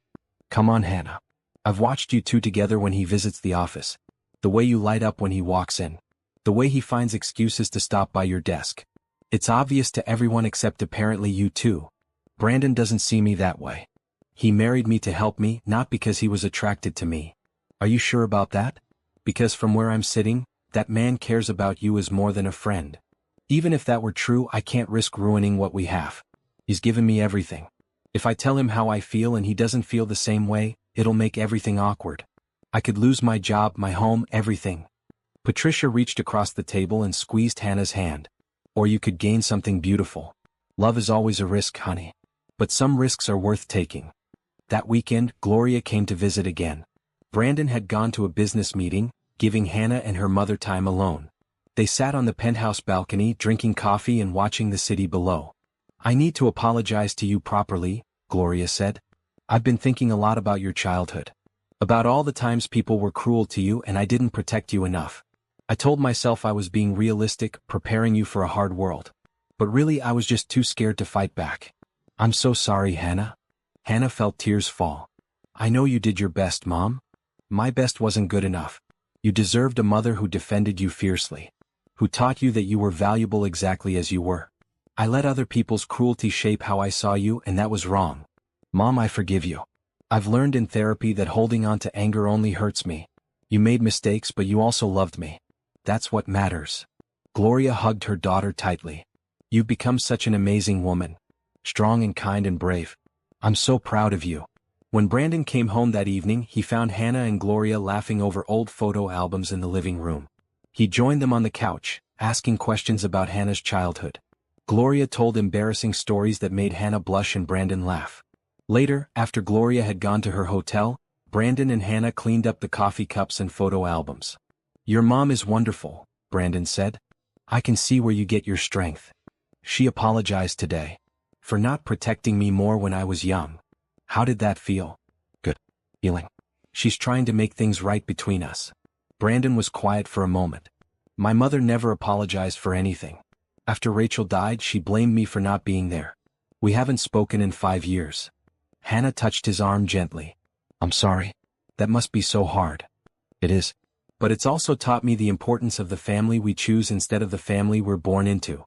Come on, Hannah. I've watched you two together when he visits the office. The way you light up when he walks in. The way he finds excuses to stop by your desk. It's obvious to everyone except apparently you two. Brandon doesn't see me that way. He married me to help me, not because he was attracted to me. Are you sure about that? Because from where I'm sitting, that man cares about you as more than a friend. Even if that were true, I can't risk ruining what we have. He's given me everything. If I tell him how I feel and he doesn't feel the same way, it'll make everything awkward. I could lose my job, my home, everything. Patricia reached across the table and squeezed Hannah's hand. Or you could gain something beautiful. Love is always a risk, honey. But some risks are worth taking. That weekend, Gloria came to visit again. Brandon had gone to a business meeting, giving Hannah and her mother time alone. They sat on the penthouse balcony, drinking coffee and watching the city below. I need to apologize to you properly, Gloria said. I've been thinking a lot about your childhood. About all the times people were cruel to you and I didn't protect you enough. I told myself I was being realistic, preparing you for a hard world. But really I was just too scared to fight back. I'm so sorry, Hannah. Hannah felt tears fall. I know you did your best, Mom. My best wasn't good enough. You deserved a mother who defended you fiercely. Who taught you that you were valuable exactly as you were. I let other people's cruelty shape how I saw you and that was wrong. Mom, I forgive you. I've learned in therapy that holding on to anger only hurts me. You made mistakes but you also loved me. That's what matters. Gloria hugged her daughter tightly. You've become such an amazing woman. Strong and kind and brave. I'm so proud of you. When Brandon came home that evening, he found Hannah and Gloria laughing over old photo albums in the living room. He joined them on the couch, asking questions about Hannah's childhood. Gloria told embarrassing stories that made Hannah blush and Brandon laugh. Later, after Gloria had gone to her hotel, Brandon and Hannah cleaned up the coffee cups and photo albums. Your mom is wonderful, Brandon said. I can see where you get your strength. She apologized today. For not protecting me more when I was young. How did that feel? Good. Feeling. She's trying to make things right between us. Brandon was quiet for a moment. My mother never apologized for anything. After Rachel died, she blamed me for not being there. We haven't spoken in 5 years. Hannah touched his arm gently. I'm sorry. That must be so hard. It is. But it's also taught me the importance of the family we choose instead of the family we're born into.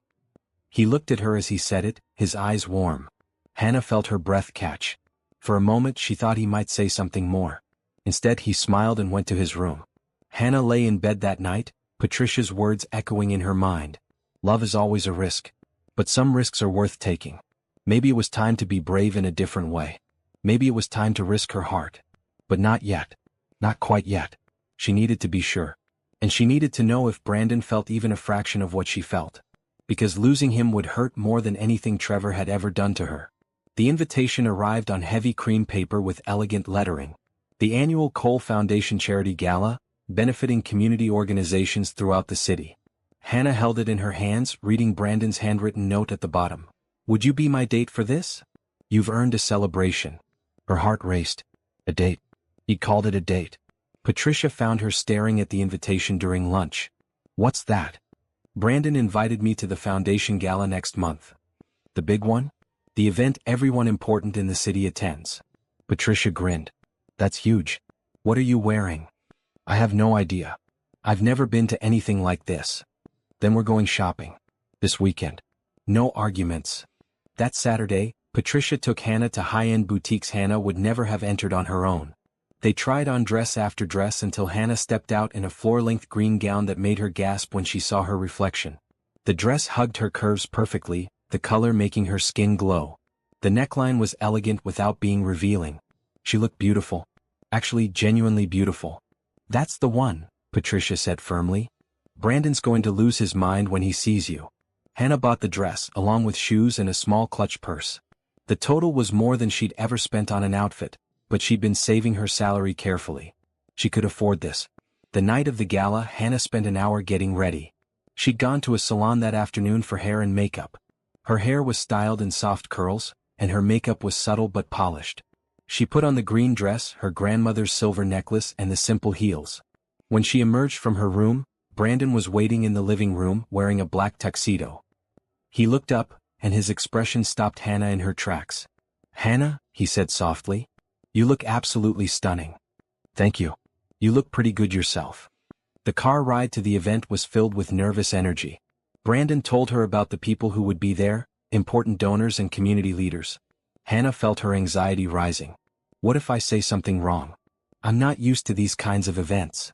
He looked at her as he said it, his eyes warm. Hannah felt her breath catch. For a moment she thought he might say something more. Instead he smiled and went to his room. Hannah lay in bed that night, Patricia's words echoing in her mind. Love is always a risk. But some risks are worth taking. Maybe it was time to be brave in a different way. Maybe it was time to risk her heart. But not yet. Not quite yet. She needed to be sure. And she needed to know if Brandon felt even a fraction of what she felt. Because losing him would hurt more than anything Trevor had ever done to her. The invitation arrived on heavy cream paper with elegant lettering. The annual Cole Foundation Charity Gala, benefiting community organizations throughout the city. Hannah held it in her hands, reading Brandon's handwritten note at the bottom. Would you be my date for this? You've earned a celebration. Her heart raced. A date. He called it a date. Patricia found her staring at the invitation during lunch. What's that? Brandon invited me to the foundation gala next month. The big one? The event everyone important in the city attends. Patricia grinned. That's huge. What are you wearing? I have no idea. I've never been to anything like this. Then we're going shopping. This weekend. No arguments. That Saturday, Patricia took Hannah to high-end boutiques Hannah would never have entered on her own. They tried on dress after dress until Hannah stepped out in a floor-length green gown that made her gasp when she saw her reflection. The dress hugged her curves perfectly, the color making her skin glow. The neckline was elegant without being revealing. She looked beautiful. Actually, genuinely beautiful. That's the one, Patricia said firmly. Brandon's going to lose his mind when he sees you. Hannah bought the dress, along with shoes and a small clutch purse. The total was more than she'd ever spent on an outfit, but she'd been saving her salary carefully. She could afford this. The night of the gala, Hannah spent an hour getting ready. She'd gone to a salon that afternoon for hair and makeup. Her hair was styled in soft curls, and her makeup was subtle but polished. She put on the green dress, her grandmother's silver necklace, and the simple heels. When she emerged from her room, Brandon was waiting in the living room wearing a black tuxedo. He looked up, and his expression stopped Hannah in her tracks. "Hannah," he said softly, "you look absolutely stunning." "Thank you. You look pretty good yourself." The car ride to the event was filled with nervous energy. Brandon told her about the people who would be there, important donors and community leaders. Hannah felt her anxiety rising. What if I say something wrong? I'm not used to these kinds of events.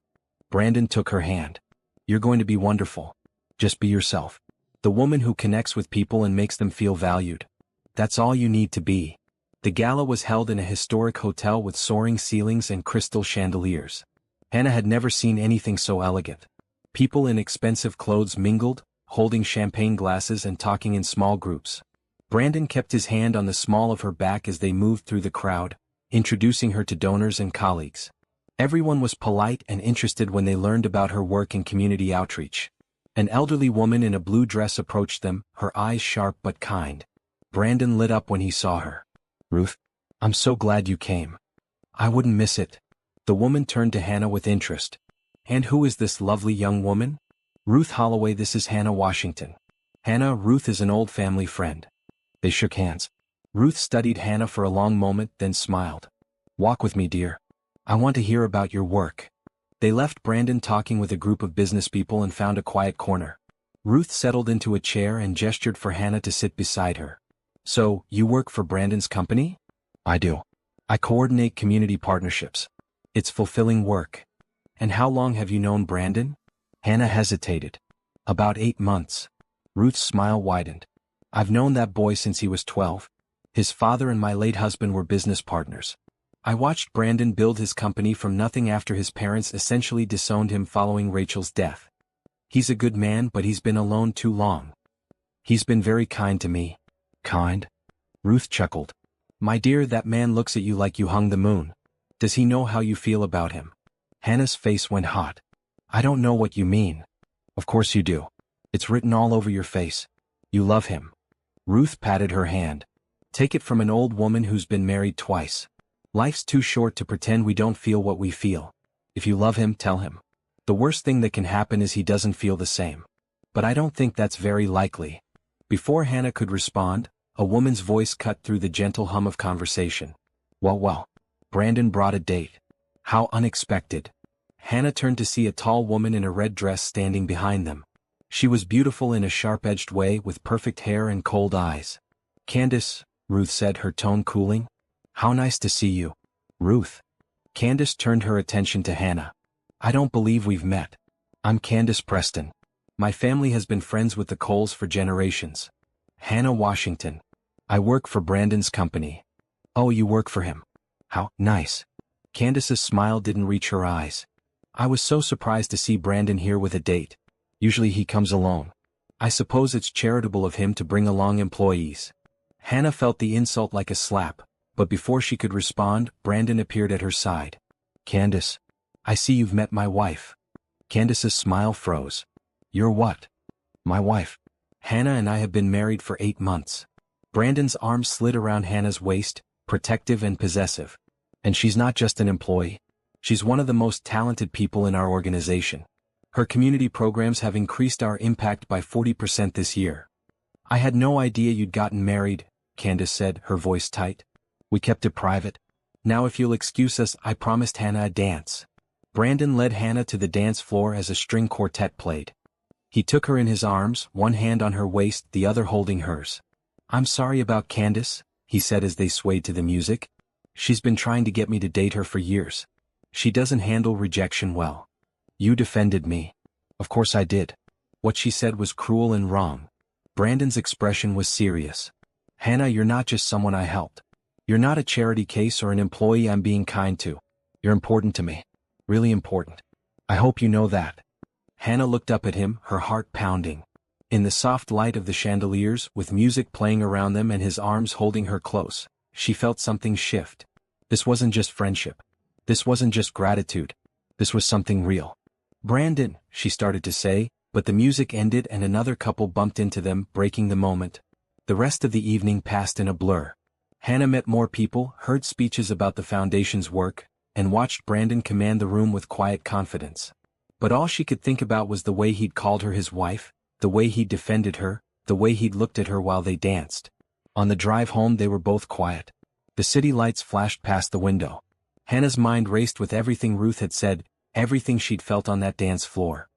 Brandon took her hand. "You're going to be wonderful. Just be yourself. The woman who connects with people and makes them feel valued. That's all you need to be." The gala was held in a historic hotel with soaring ceilings and crystal chandeliers. Hannah had never seen anything so elegant. People in expensive clothes mingled, holding champagne glasses and talking in small groups. Brandon kept his hand on the small of her back as they moved through the crowd, introducing her to donors and colleagues. Everyone was polite and interested when they learned about her work in community outreach. An elderly woman in a blue dress approached them, her eyes sharp but kind. Brandon lit up when he saw her. "Ruth, I'm so glad you came. I wouldn't miss it." The woman turned to Hannah with interest. "And who is this lovely young woman?" "Ruth Holloway. This is Hannah Washington." "Hannah, Ruth is an old family friend." They shook hands. Ruth studied Hannah for a long moment, then smiled. "Walk with me, dear. I want to hear about your work." They left Brandon talking with a group of business people and found a quiet corner. Ruth settled into a chair and gestured for Hannah to sit beside her. "So, you work for Brandon's company?" "I do. I coordinate community partnerships. It's fulfilling work." "And how long have you known Brandon?" Hannah hesitated. "About 8 months." Ruth's smile widened. "I've known that boy since he was 12. His father and my late husband were business partners. I watched Brandon build his company from nothing after his parents essentially disowned him following Rachel's death. He's a good man, but he's been alone too long. He's been very kind to me." "Kind?" Ruth chuckled. "My dear, that man looks at you like you hung the moon. Does he know how you feel about him?" Hannah's face went hot. "I don't know what you mean." "Of course you do. It's written all over your face. You love him." Ruth patted her hand. "Take it from an old woman who's been married twice. Life's too short to pretend we don't feel what we feel. If you love him, tell him. The worst thing that can happen is he doesn't feel the same. But I don't think that's very likely." Before Hannah could respond, a woman's voice cut through the gentle hum of conversation. Well, Brandon brought a date." "How unexpected." Hannah turned to see a tall woman in a red dress standing behind them. She was beautiful in a sharp-edged way with perfect hair and cold eyes. "Candace," Ruth said, her tone cooling. "How nice to see you." "Ruth." Candace turned her attention to Hannah. "I don't believe we've met. I'm Candace Preston. My family has been friends with the Coles for generations." "Hannah Washington. I work for Brandon's company." "Oh, you work for him. How nice." Candace's smile didn't reach her eyes. "I was so surprised to see Brandon here with a date. Usually he comes alone. I suppose it's charitable of him to bring along employees." Hannah felt the insult like a slap, but before she could respond, Brandon appeared at her side. "Candace, I see you've met my wife." Candace's smile froze. "Your what?" "My wife. Hannah and I have been married for 8 months." Brandon's arm slid around Hannah's waist, protective and possessive. "And she's not just an employee. She's one of the most talented people in our organization. Her community programs have increased our impact by 40% this year." "I had no idea you'd gotten married," Candace said, her voice tight. "We kept it private. Now if you'll excuse us, I promised Hannah a dance." Brandon led Hannah to the dance floor as a string quartet played. He took her in his arms, one hand on her waist, the other holding hers. "I'm sorry about Candace," he said as they swayed to the music. "She's been trying to get me to date her for years. She doesn't handle rejection well. You defended me." "Of course I did. What she said was cruel and wrong." Brandon's expression was serious. "Hannah, you're not just someone I helped. You're not a charity case or an employee I'm being kind to. You're important to me. Really important. I hope you know that. Hannah looked up at him, her heart pounding. In the soft light of the chandeliers, with music playing around them and his arms holding her close, she felt something shift. This wasn't just friendship. This wasn't just gratitude. This was something real. Brandon, she started to say, but the music ended and another couple bumped into them, breaking the moment. The rest of the evening passed in a blur. Hannah met more people, heard speeches about the foundation's work, and watched Brandon command the room with quiet confidence. But all she could think about was the way he'd called her his wife, the way he'd defended her, the way he'd looked at her while they danced. On the drive home they were both quiet. The city lights flashed past the window. Hannah's mind raced with everything Ruth had said, everything she'd felt on that dance floor.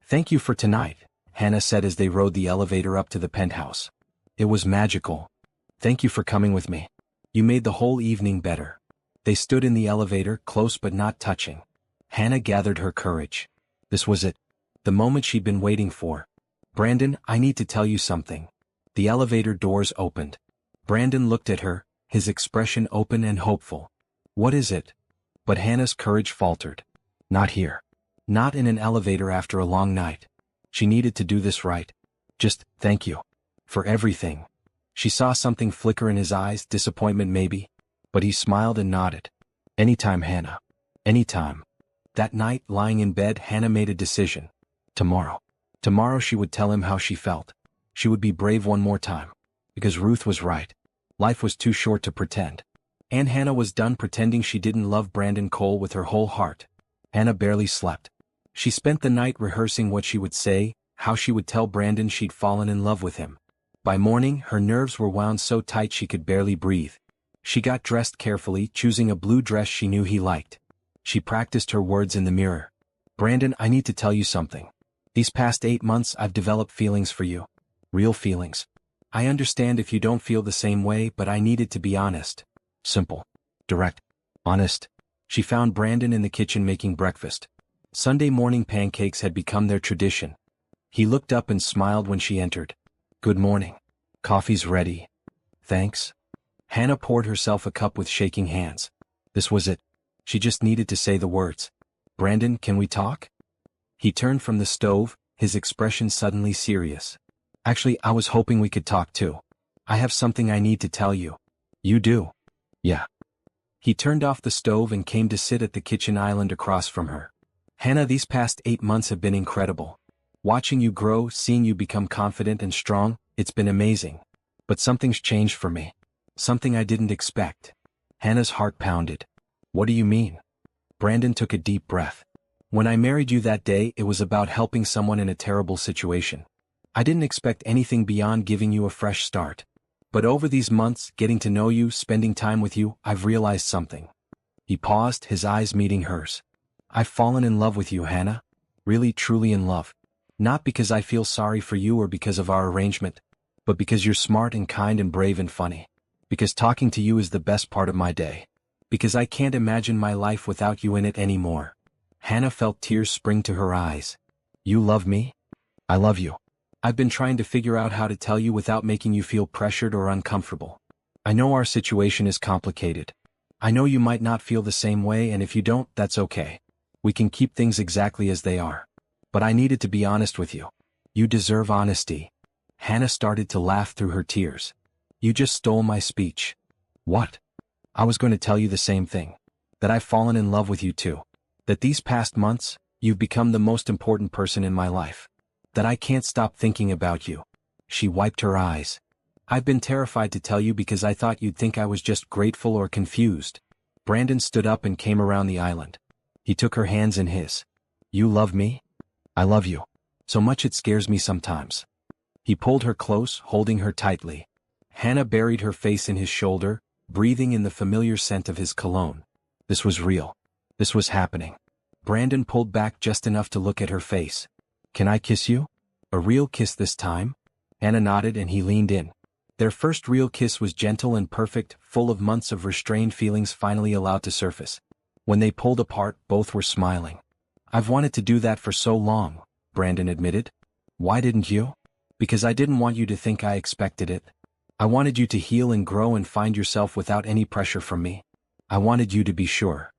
"Thank you for tonight," Hannah said as they rode the elevator up to the penthouse. "It was magical. Thank you for coming with me. You made the whole evening better." They stood in the elevator, close but not touching. Hannah gathered her courage. This was it. The moment she'd been waiting for. "Brandon, I need to tell you something." The elevator doors opened. Brandon looked at her, his expression open and hopeful. "What is it?" But Hannah's courage faltered. "Not here. Not in an elevator after a long night. She needed to do this right. Just, thank you. For everything." She saw something flicker in his eyes, disappointment maybe. But he smiled and nodded. "Anytime, Hannah. Anytime." That night, lying in bed, Hannah made a decision. Tomorrow. Tomorrow she would tell him how she felt. She would be brave one more time. Because Ruth was right. Life was too short to pretend. And Hannah was done pretending she didn't love Brandon Cole with her whole heart. Hannah barely slept. She spent the night rehearsing what she would say, how she would tell Brandon she'd fallen in love with him. By morning, her nerves were wound so tight she could barely breathe. She got dressed carefully, choosing a blue dress she knew he liked. She practiced her words in the mirror. "Brandon, I need to tell you something. These past 8 months I've developed feelings for you. Real feelings. I understand if you don't feel the same way, but I needed to be honest. Simple. Direct. Honest." She found Brandon in the kitchen making breakfast. Sunday morning pancakes had become their tradition. He looked up and smiled when she entered. "Good morning. Coffee's ready." "Thanks." Hannah poured herself a cup with shaking hands. This was it. She just needed to say the words. "Brandon, can we talk?" He turned from the stove, his expression suddenly serious. "Actually, I was hoping we could talk too. I have something I need to tell you." "You do?" "Yeah." He turned off the stove and came to sit at the kitchen island across from her. "Hannah, these past 8 months have been incredible. Watching you grow, seeing you become confident and strong, it's been amazing. But something's changed for me. Something I didn't expect." Hannah's heart pounded. "What do you mean?" Brandon took a deep breath. "When I married you that day, it was about helping someone in a terrible situation. I didn't expect anything beyond giving you a fresh start. But over these months, getting to know you, spending time with you, I've realized something." He paused, his eyes meeting hers. "I've fallen in love with you, Hannah. Really, truly in love. Not because I feel sorry for you or because of our arrangement, but because you're smart and kind and brave and funny. Because talking to you is the best part of my day. Because I can't imagine my life without you in it anymore." Hannah felt tears spring to her eyes. "You love me?" "I love you. I've been trying to figure out how to tell you without making you feel pressured or uncomfortable. I know our situation is complicated. I know you might not feel the same way, and if you don't, that's okay. We can keep things exactly as they are. But I needed to be honest with you. You deserve honesty." Hannah started to laugh through her tears. "You just stole my speech." "What?" "I was going to tell you the same thing. That I've fallen in love with you too. That these past months, you've become the most important person in my life. That I can't stop thinking about you." She wiped her eyes. "I've been terrified to tell you because I thought you'd think I was just grateful or confused." Brandon stood up and came around the island. He took her hands in his. "You love me?" "I love you. So much it scares me sometimes." He pulled her close, holding her tightly. Hannah buried her face in his shoulder, breathing in the familiar scent of his cologne. This was real. This was happening. Brandon pulled back just enough to look at her face. "Can I kiss you? A real kiss this time?" Hannah nodded and he leaned in. Their first real kiss was gentle and perfect, full of months of restrained feelings finally allowed to surface. When they pulled apart, both were smiling. "I've wanted to do that for so long," Brandon admitted. "Why didn't you?" "Because I didn't want you to think I expected it. I wanted you to heal and grow and find yourself without any pressure from me. I wanted you to be sure."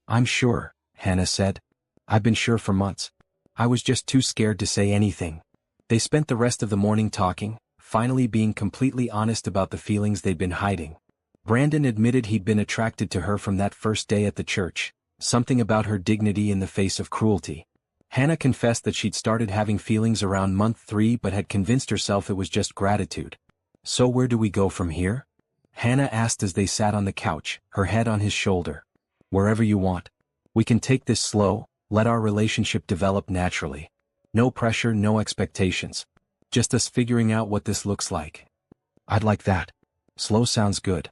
"I'm sure," Hannah said. I've been sure for months. I was just too scared to say anything. They spent the rest of the morning talking, finally being completely honest about the feelings they'd been hiding. Brandon admitted he'd been attracted to her from that first day at the church, something about her dignity in the face of cruelty. Hannah confessed that she'd started having feelings around month 3 but had convinced herself it was just gratitude. So where do we go from here? Hannah asked as they sat on the couch, her head on his shoulder. Wherever you want. We can take this slow, let our relationship develop naturally. No pressure, no expectations. Just us figuring out what this looks like. I'd like that. Slow sounds good.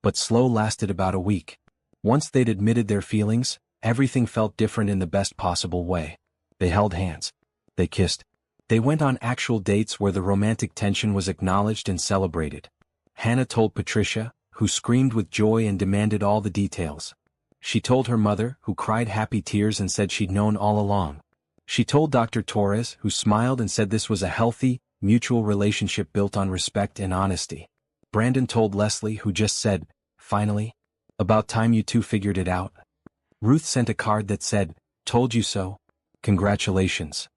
But slow lasted about a week. Once they'd admitted their feelings, everything felt different in the best possible way. They held hands. They kissed. They went on actual dates where the romantic tension was acknowledged and celebrated. Hannah told Patricia, who screamed with joy and demanded all the details. She told her mother, who cried happy tears and said she'd known all along. She told Dr. Torres, who smiled and said this was a healthy, mutual relationship built on respect and honesty. Brandon told Leslie, who just said, finally, about time you two figured it out. Ruth sent a card that said, told you so. Congratulations.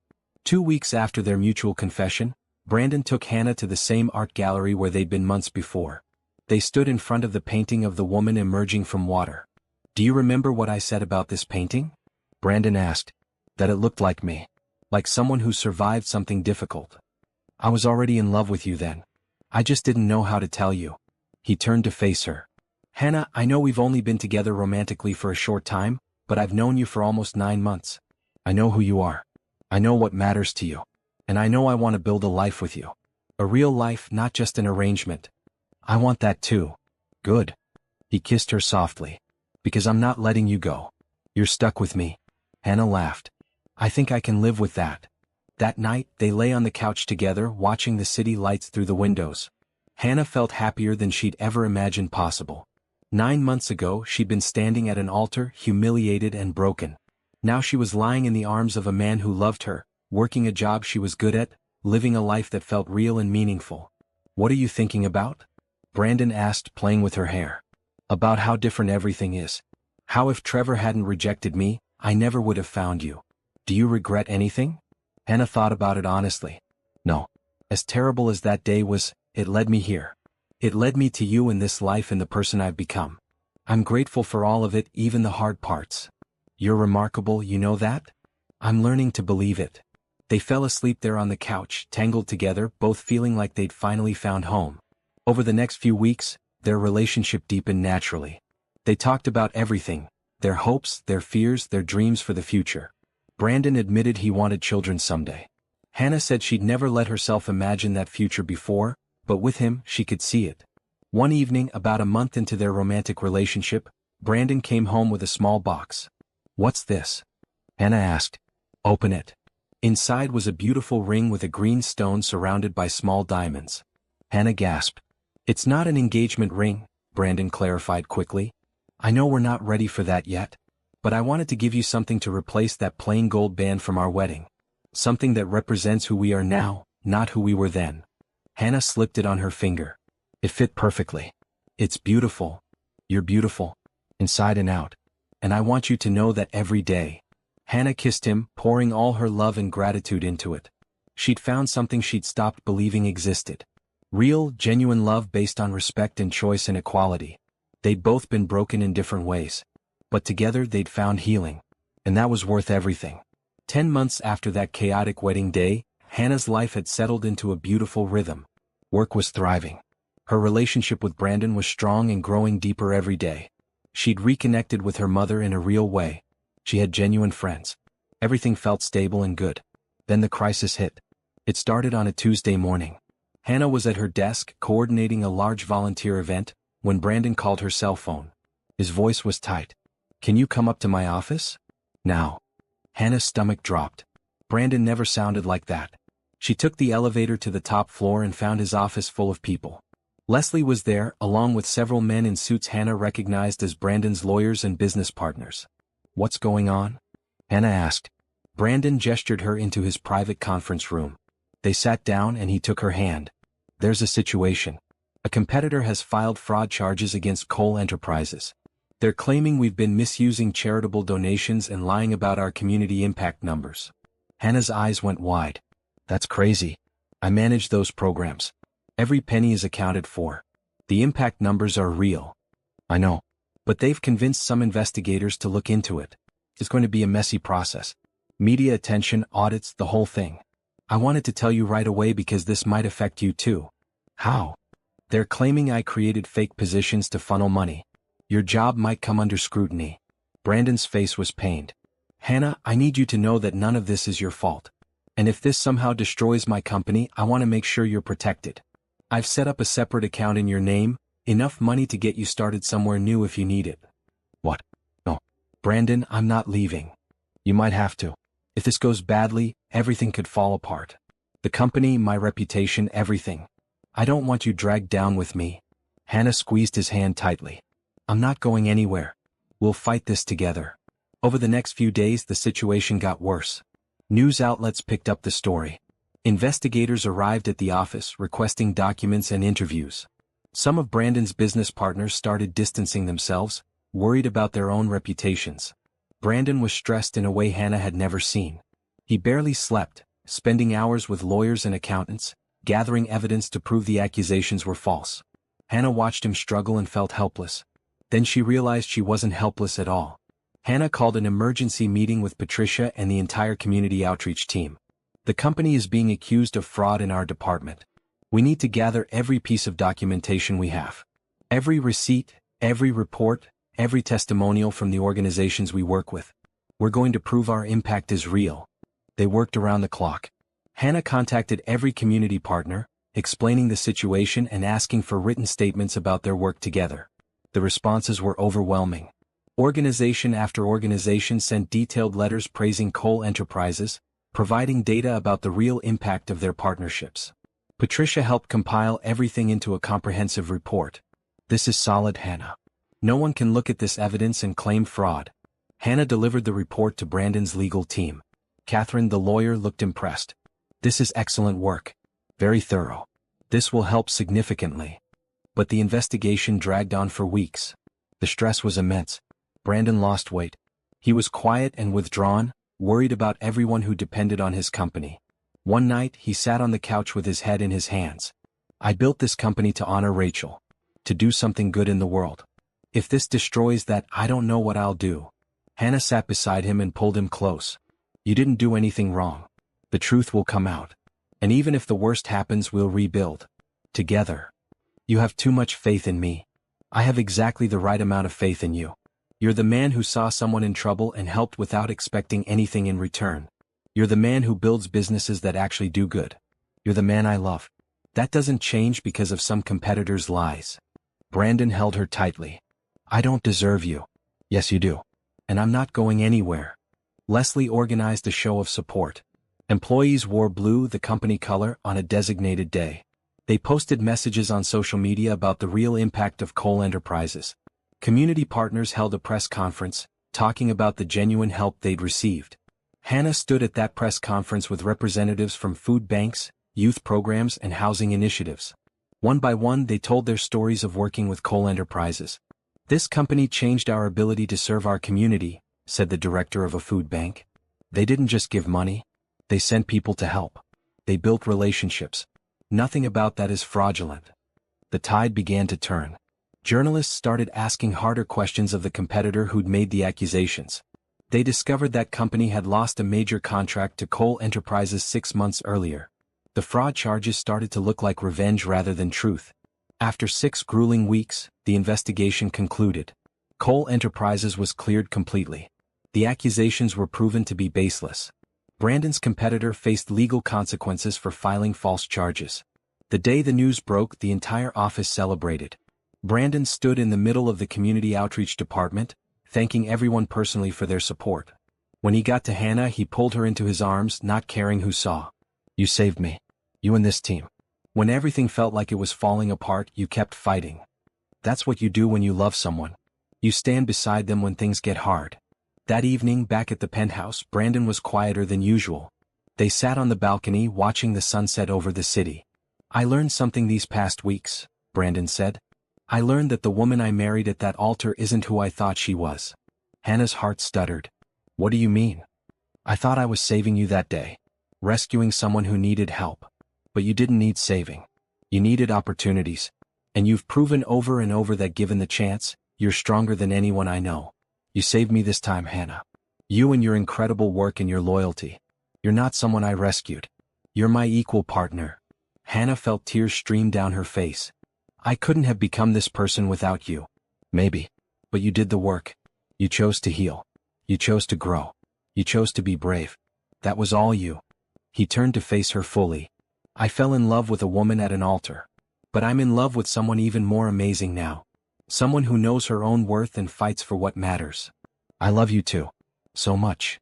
2 weeks after their mutual confession, Brandon took Hannah to the same art gallery where they'd been months before. They stood in front of the painting of the woman emerging from water. Do you remember what I said about this painting? Brandon asked. That it looked like me. Like someone who survived something difficult. I was already in love with you then. I just didn't know how to tell you. He turned to face her. Hannah, I know we've only been together romantically for a short time, but I've known you for almost 9 months. I know who you are. I know what matters to you. And I know I want to build a life with you. A real life, not just an arrangement. I want that too. Good. He kissed her softly. Because I'm not letting you go. You're stuck with me. Hannah laughed. I think I can live with that. That night, they lay on the couch together, watching the city lights through the windows. Hannah felt happier than she'd ever imagined possible. 9 months ago, she'd been standing at an altar, humiliated and broken. Now she was lying in the arms of a man who loved her, working a job she was good at, living a life that felt real and meaningful. What are you thinking about? Brandon asked, playing with her hair. About how different everything is. How if Trevor hadn't rejected me, I never would have found you. Do you regret anything? Hannah thought about it honestly. No. As terrible as that day was, it led me here. It led me to you in this life and the person I've become. I'm grateful for all of it, even the hard parts. You're remarkable, you know that? I'm learning to believe it. They fell asleep there on the couch, tangled together, both feeling like they'd finally found home. Over the next few weeks, their relationship deepened naturally. They talked about everything, their hopes, their fears, their dreams for the future. Brandon admitted he wanted children someday. Hannah said she'd never let herself imagine that future before, but with him, she could see it. One evening, about a month into their romantic relationship, Brandon came home with a small box. What's this? Hannah asked. Open it. Inside was a beautiful ring with a green stone surrounded by small diamonds. Hannah gasped. It's not an engagement ring, Brandon clarified quickly. I know we're not ready for that yet, but I wanted to give you something to replace that plain gold band from our wedding. Something that represents who we are now, not who we were then. Hannah slipped it on her finger. It fit perfectly. It's beautiful. You're beautiful. Inside and out. And I want you to know that every day. Hannah kissed him, pouring all her love and gratitude into it. She'd found something she'd stopped believing existed. Real, genuine love based on respect and choice and equality. They'd both been broken in different ways. But together they'd found healing. And that was worth everything. 10 months after that chaotic wedding day, Hannah's life had settled into a beautiful rhythm. Work was thriving. Her relationship with Brandon was strong and growing deeper every day. She'd reconnected with her mother in a real way. She had genuine friends. Everything felt stable and good. Then the crisis hit. It started on a Tuesday morning. Hannah was at her desk, coordinating a large volunteer event, when Brandon called her cell phone. His voice was tight. Can you come up to my office? Now. Hannah's stomach dropped. Brandon never sounded like that. She took the elevator to the top floor and found his office full of people. Leslie was there, along with several men in suits Hannah recognized as Brandon's lawyers and business partners. What's going on? Hannah asked. Brandon gestured her into his private conference room. They sat down and he took her hand. There's a situation. A competitor has filed fraud charges against Cole Enterprises. They're claiming we've been misusing charitable donations and lying about our community impact numbers. Hannah's eyes went wide. That's crazy. I manage those programs. Every penny is accounted for. The impact numbers are real. I know. But they've convinced some investigators to look into it. It's going to be a messy process. Media attention, audits, the whole thing. I wanted to tell you right away because this might affect you too. How? They're claiming I created fake positions to funnel money. Your job might come under scrutiny. Brandon's face was pained. Hannah, I need you to know that none of this is your fault. And if this somehow destroys my company, I want to make sure you're protected. I've set up a separate account in your name, enough money to get you started somewhere new if you need it. What? No. Brandon, I'm not leaving. You might have to. If this goes badly, everything could fall apart. The company, my reputation, everything. I don't want you dragged down with me. Hannah squeezed his hand tightly. I'm not going anywhere. We'll fight this together. Over the next few days, the situation got worse. News outlets picked up the story. Investigators arrived at the office requesting documents and interviews. Some of Brandon's business partners started distancing themselves, worried about their own reputations. Brandon was stressed in a way Hannah had never seen. He barely slept, spending hours with lawyers and accountants, gathering evidence to prove the accusations were false. Hannah watched him struggle and felt helpless. Then she realized she wasn't helpless at all. Hannah called an emergency meeting with Patricia and the entire community outreach team. The company is being accused of fraud in our department. We need to gather every piece of documentation we have. Every receipt, every report, every testimonial from the organizations we work with. We're going to prove our impact is real. They worked around the clock. Hannah contacted every community partner, explaining the situation and asking for written statements about their work together. The responses were overwhelming. Organization after organization sent detailed letters praising Cole Enterprises, providing data about the real impact of their partnerships. Patricia helped compile everything into a comprehensive report. This is solid, Hannah. No one can look at this evidence and claim fraud. Hannah delivered the report to Brandon's legal team. Catherine, the lawyer, looked impressed. This is excellent work. Very thorough. This will help significantly. But the investigation dragged on for weeks. The stress was immense. Brandon lost weight. He was quiet and withdrawn, worried about everyone who depended on his company. One night, he sat on the couch with his head in his hands. I built this company to honor Rachel. To do something good in the world. If this destroys that, I don't know what I'll do. Hannah sat beside him and pulled him close. You didn't do anything wrong. The truth will come out. And even if the worst happens, we'll rebuild. Together. You have too much faith in me. I have exactly the right amount of faith in you. You're the man who saw someone in trouble and helped without expecting anything in return. You're the man who builds businesses that actually do good. You're the man I love. That doesn't change because of some competitor's lies. Brandon held her tightly. I don't deserve you. Yes, you do. And I'm not going anywhere. Leslie organized a show of support. Employees wore blue, the company color, on a designated day. They posted messages on social media about the real impact of Cole Enterprises. Community partners held a press conference, talking about the genuine help they'd received. Hannah stood at that press conference with representatives from food banks, youth programs, and housing initiatives. One by one, they told their stories of working with Cole Enterprises. This company changed our ability to serve our community, said the director of a food bank. They didn't just give money. They sent people to help. They built relationships. Nothing about that is fraudulent. The tide began to turn. Journalists started asking harder questions of the competitor who'd made the accusations. They discovered that company had lost a major contract to Cole Enterprises 6 months earlier. The fraud charges started to look like revenge rather than truth. After 6 grueling weeks, the investigation concluded. Cole Enterprises was cleared completely. The accusations were proven to be baseless. Brandon's competitor faced legal consequences for filing false charges. The day the news broke, the entire office celebrated. Brandon stood in the middle of the community outreach department, thanking everyone personally for their support. When he got to Hannah, he pulled her into his arms, not caring who saw. You saved me. You and this team. When everything felt like it was falling apart, you kept fighting. That's what you do when you love someone. You stand beside them when things get hard. That evening, back at the penthouse, Brandon was quieter than usual. They sat on the balcony watching the sunset over the city. I learned something these past weeks, Brandon said. I learned that the woman I married at that altar isn't who I thought she was. Hannah's heart stuttered. What do you mean? I thought I was saving you that day. Rescuing someone who needed help. But you didn't need saving. You needed opportunities. And you've proven over and over that given the chance, you're stronger than anyone I know. You saved me this time, Hannah. You and your incredible work and your loyalty. You're not someone I rescued. You're my equal partner. Hannah felt tears stream down her face. I couldn't have become this person without you. Maybe. But you did the work. You chose to heal. You chose to grow. You chose to be brave. That was all you. He turned to face her fully. I fell in love with a woman at an altar. But I'm in love with someone even more amazing now. Someone who knows her own worth and fights for what matters. I love you too. So much.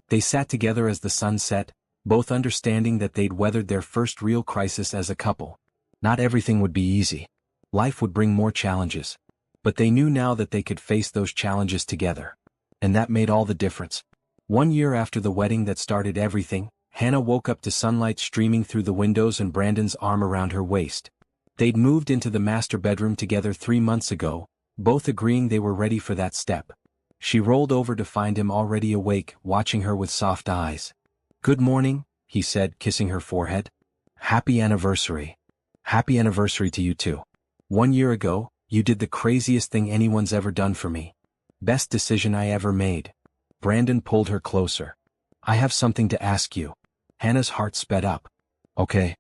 They sat together as the sun set, both understanding that they'd weathered their first real crisis as a couple. Not everything would be easy. Life would bring more challenges. But they knew now that they could face those challenges together. And that made all the difference. 1 year after the wedding that started everything, Hannah woke up to sunlight streaming through the windows and Brandon's arm around her waist. They'd moved into the master bedroom together 3 months ago, both agreeing they were ready for that step. She rolled over to find him already awake, watching her with soft eyes. Good morning, he said, kissing her forehead. Happy anniversary. Happy anniversary to you too. 1 year ago, you did the craziest thing anyone's ever done for me. Best decision I ever made. Brandon pulled her closer. I have something to ask you. Hannah's heart sped up. Okay.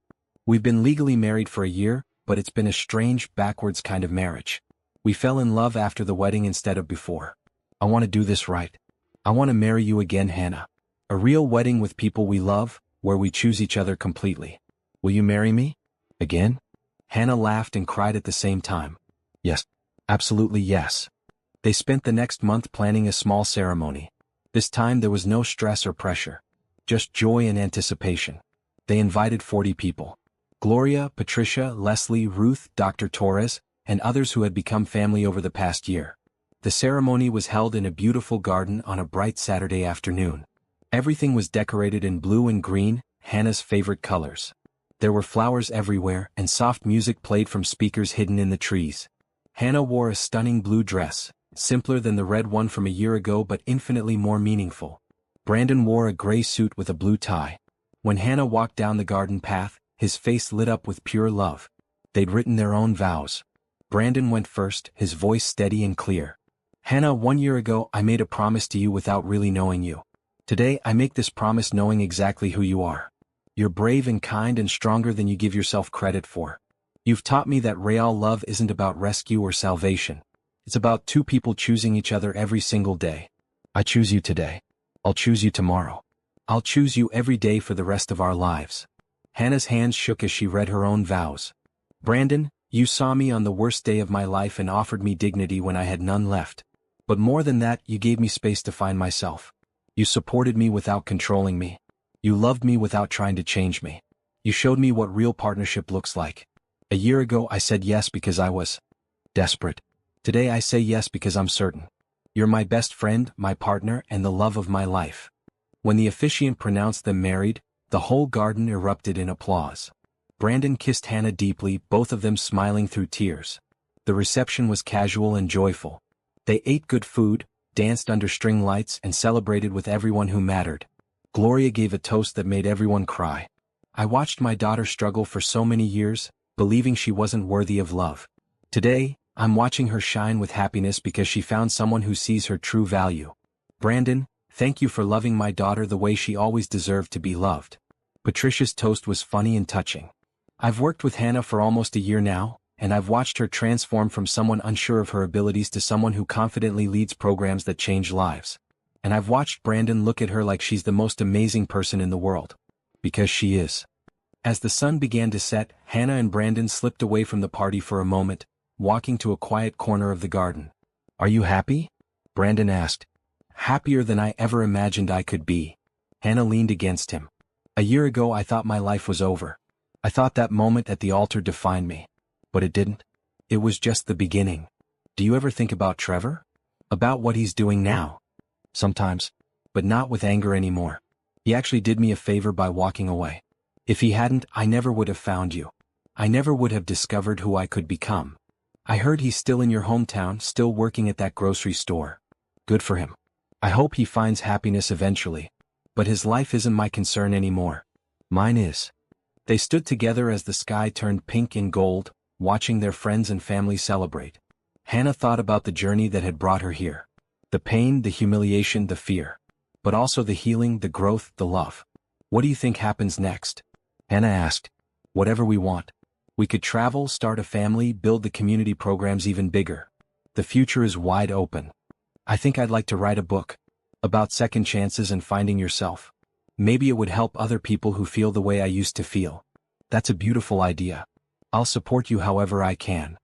We've been legally married for a year, but it's been a strange, backwards kind of marriage. We fell in love after the wedding instead of before. I want to do this right. I want to marry you again, Hannah. A real wedding with people we love, where we choose each other completely. Will you marry me? Again? Hannah laughed and cried at the same time. Yes. Absolutely yes. They spent the next month planning a small ceremony. This time there was no stress or pressure. Just joy and anticipation. They invited 40 people. Gloria, Patricia, Leslie, Ruth, Dr. Torres, and others who had become family over the past year. The ceremony was held in a beautiful garden on a bright Saturday afternoon. Everything was decorated in blue and green, Hannah's favorite colors. There were flowers everywhere and soft music played from speakers hidden in the trees. Hannah wore a stunning blue dress, simpler than the red one from a year ago but infinitely more meaningful. Brandon wore a gray suit with a blue tie. When Hannah walked down the garden path, his face lit up with pure love. They'd written their own vows. Brandon went first, his voice steady and clear. Hannah, 1 year ago I made a promise to you without really knowing you. Today I make this promise knowing exactly who you are. You're brave and kind and stronger than you give yourself credit for. You've taught me that real love isn't about rescue or salvation. It's about two people choosing each other every single day. I choose you today. I'll choose you tomorrow. I'll choose you every day for the rest of our lives. Hannah's hands shook as she read her own vows. Brandon, you saw me on the worst day of my life and offered me dignity when I had none left. But more than that, you gave me space to find myself. You supported me without controlling me. You loved me without trying to change me. You showed me what real partnership looks like. A year ago I said yes because I was desperate. Today I say yes because I'm certain. You're my best friend, my partner, and the love of my life. When the officiant pronounced them married, the whole garden erupted in applause. Brandon kissed Hannah deeply, both of them smiling through tears. The reception was casual and joyful. They ate good food, danced under string lights, and celebrated with everyone who mattered. Gloria gave a toast that made everyone cry. I watched my daughter struggle for so many years, believing she wasn't worthy of love. Today, I'm watching her shine with happiness because she found someone who sees her true value. Brandon, thank you for loving my daughter the way she always deserved to be loved. Patricia's toast was funny and touching. I've worked with Hannah for almost a year now, and I've watched her transform from someone unsure of her abilities to someone who confidently leads programs that change lives. And I've watched Brandon look at her like she's the most amazing person in the world. Because she is. As the sun began to set, Hannah and Brandon slipped away from the party for a moment, walking to a quiet corner of the garden. Are you happy? Brandon asked. Happier than I ever imagined I could be. Hannah leaned against him. A year ago I thought my life was over. I thought that moment at the altar defined me. But it didn't. It was just the beginning. Do you ever think about Trevor? About what he's doing now? Sometimes. But not with anger anymore. He actually did me a favor by walking away. If he hadn't, I never would have found you. I never would have discovered who I could become. I heard he's still in your hometown, still working at that grocery store. Good for him. I hope he finds happiness eventually. But his life isn't my concern anymore. Mine is. They stood together as the sky turned pink and gold, watching their friends and family celebrate. Hannah thought about the journey that had brought her here. The pain, the humiliation, the fear. But also the healing, the growth, the love. What do you think happens next? Hannah asked. Whatever we want. We could travel, start a family, build the community programs even bigger. The future is wide open. I think I'd like to write a book. About second chances and finding yourself. Maybe it would help other people who feel the way I used to feel. That's a beautiful idea. I'll support you however I can.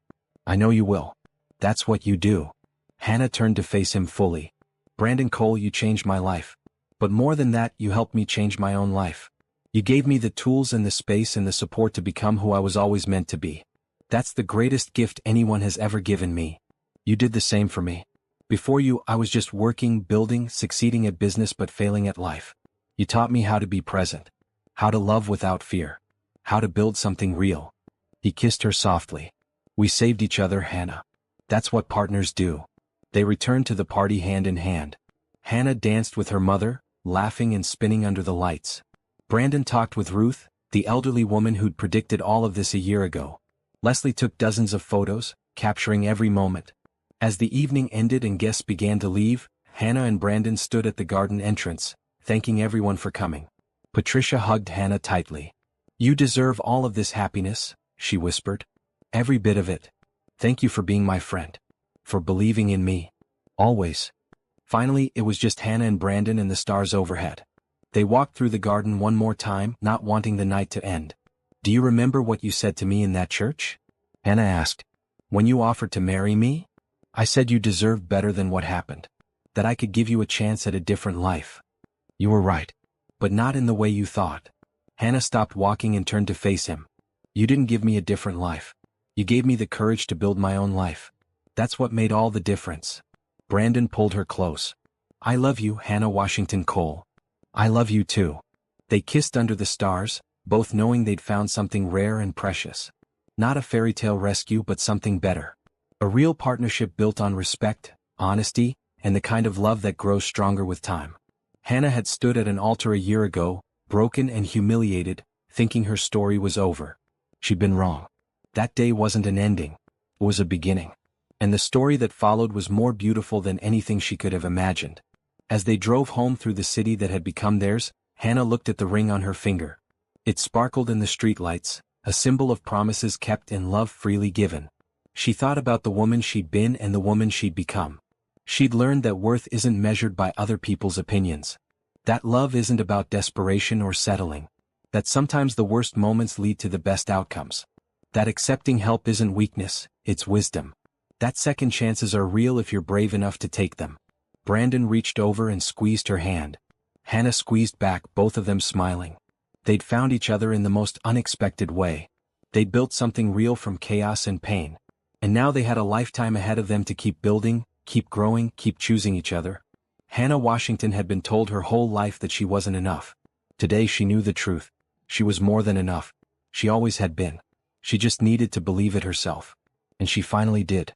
I know you will. That's what you do. Hannah turned to face him fully. Brandon Cole, you changed my life. But more than that, you helped me change my own life. You gave me the tools and the space and the support to become who I was always meant to be. That's the greatest gift anyone has ever given me. You did the same for me. Before you, I was just working, building, succeeding at business but failing at life. You taught me how to be present. How to love without fear. How to build something real. He kissed her softly. We saved each other, Hannah. That's what partners do. They returned to the party hand in hand. Hannah danced with her mother, laughing and spinning under the lights. Brandon talked with Ruth, the elderly woman who'd predicted all of this a year ago. Leslie took dozens of photos, capturing every moment. As the evening ended and guests began to leave, Hannah and Brandon stood at the garden entrance, thanking everyone for coming. Patricia hugged Hannah tightly. You deserve all of this happiness, she whispered. Every bit of it. Thank you for being my friend. For believing in me. Always. Finally, it was just Hannah and Brandon and the stars overhead. They walked through the garden one more time, not wanting the night to end. Do you remember what you said to me in that church? Hannah asked. When you offered to marry me? I said you deserved better than what happened. That I could give you a chance at a different life. You were right. But not in the way you thought. Hannah stopped walking and turned to face him. You didn't give me a different life. You gave me the courage to build my own life. That's what made all the difference. Brandon pulled her close. I love you, Hannah Washington Cole. I love you too. They kissed under the stars, both knowing they'd found something rare and precious. Not a fairy tale rescue but something better. A real partnership built on respect, honesty, and the kind of love that grows stronger with time. Hannah had stood at an altar a year ago, broken and humiliated, thinking her story was over. She'd been wrong. That day wasn't an ending. It was a beginning. And the story that followed was more beautiful than anything she could have imagined. As they drove home through the city that had become theirs, Hannah looked at the ring on her finger. It sparkled in the streetlights, a symbol of promises kept and love freely given. She thought about the woman she'd been and the woman she'd become. She'd learned that worth isn't measured by other people's opinions. That love isn't about desperation or settling. That sometimes the worst moments lead to the best outcomes. That accepting help isn't weakness, it's wisdom. That second chances are real if you're brave enough to take them. Brandon reached over and squeezed her hand. Hannah squeezed back, both of them smiling. They'd found each other in the most unexpected way. They'd built something real from chaos and pain. And now they had a lifetime ahead of them to keep building, keep growing, keep choosing each other. Hannah Washington had been told her whole life that she wasn't enough. Today she knew the truth. She was more than enough. She always had been. She just needed to believe it herself. And she finally did.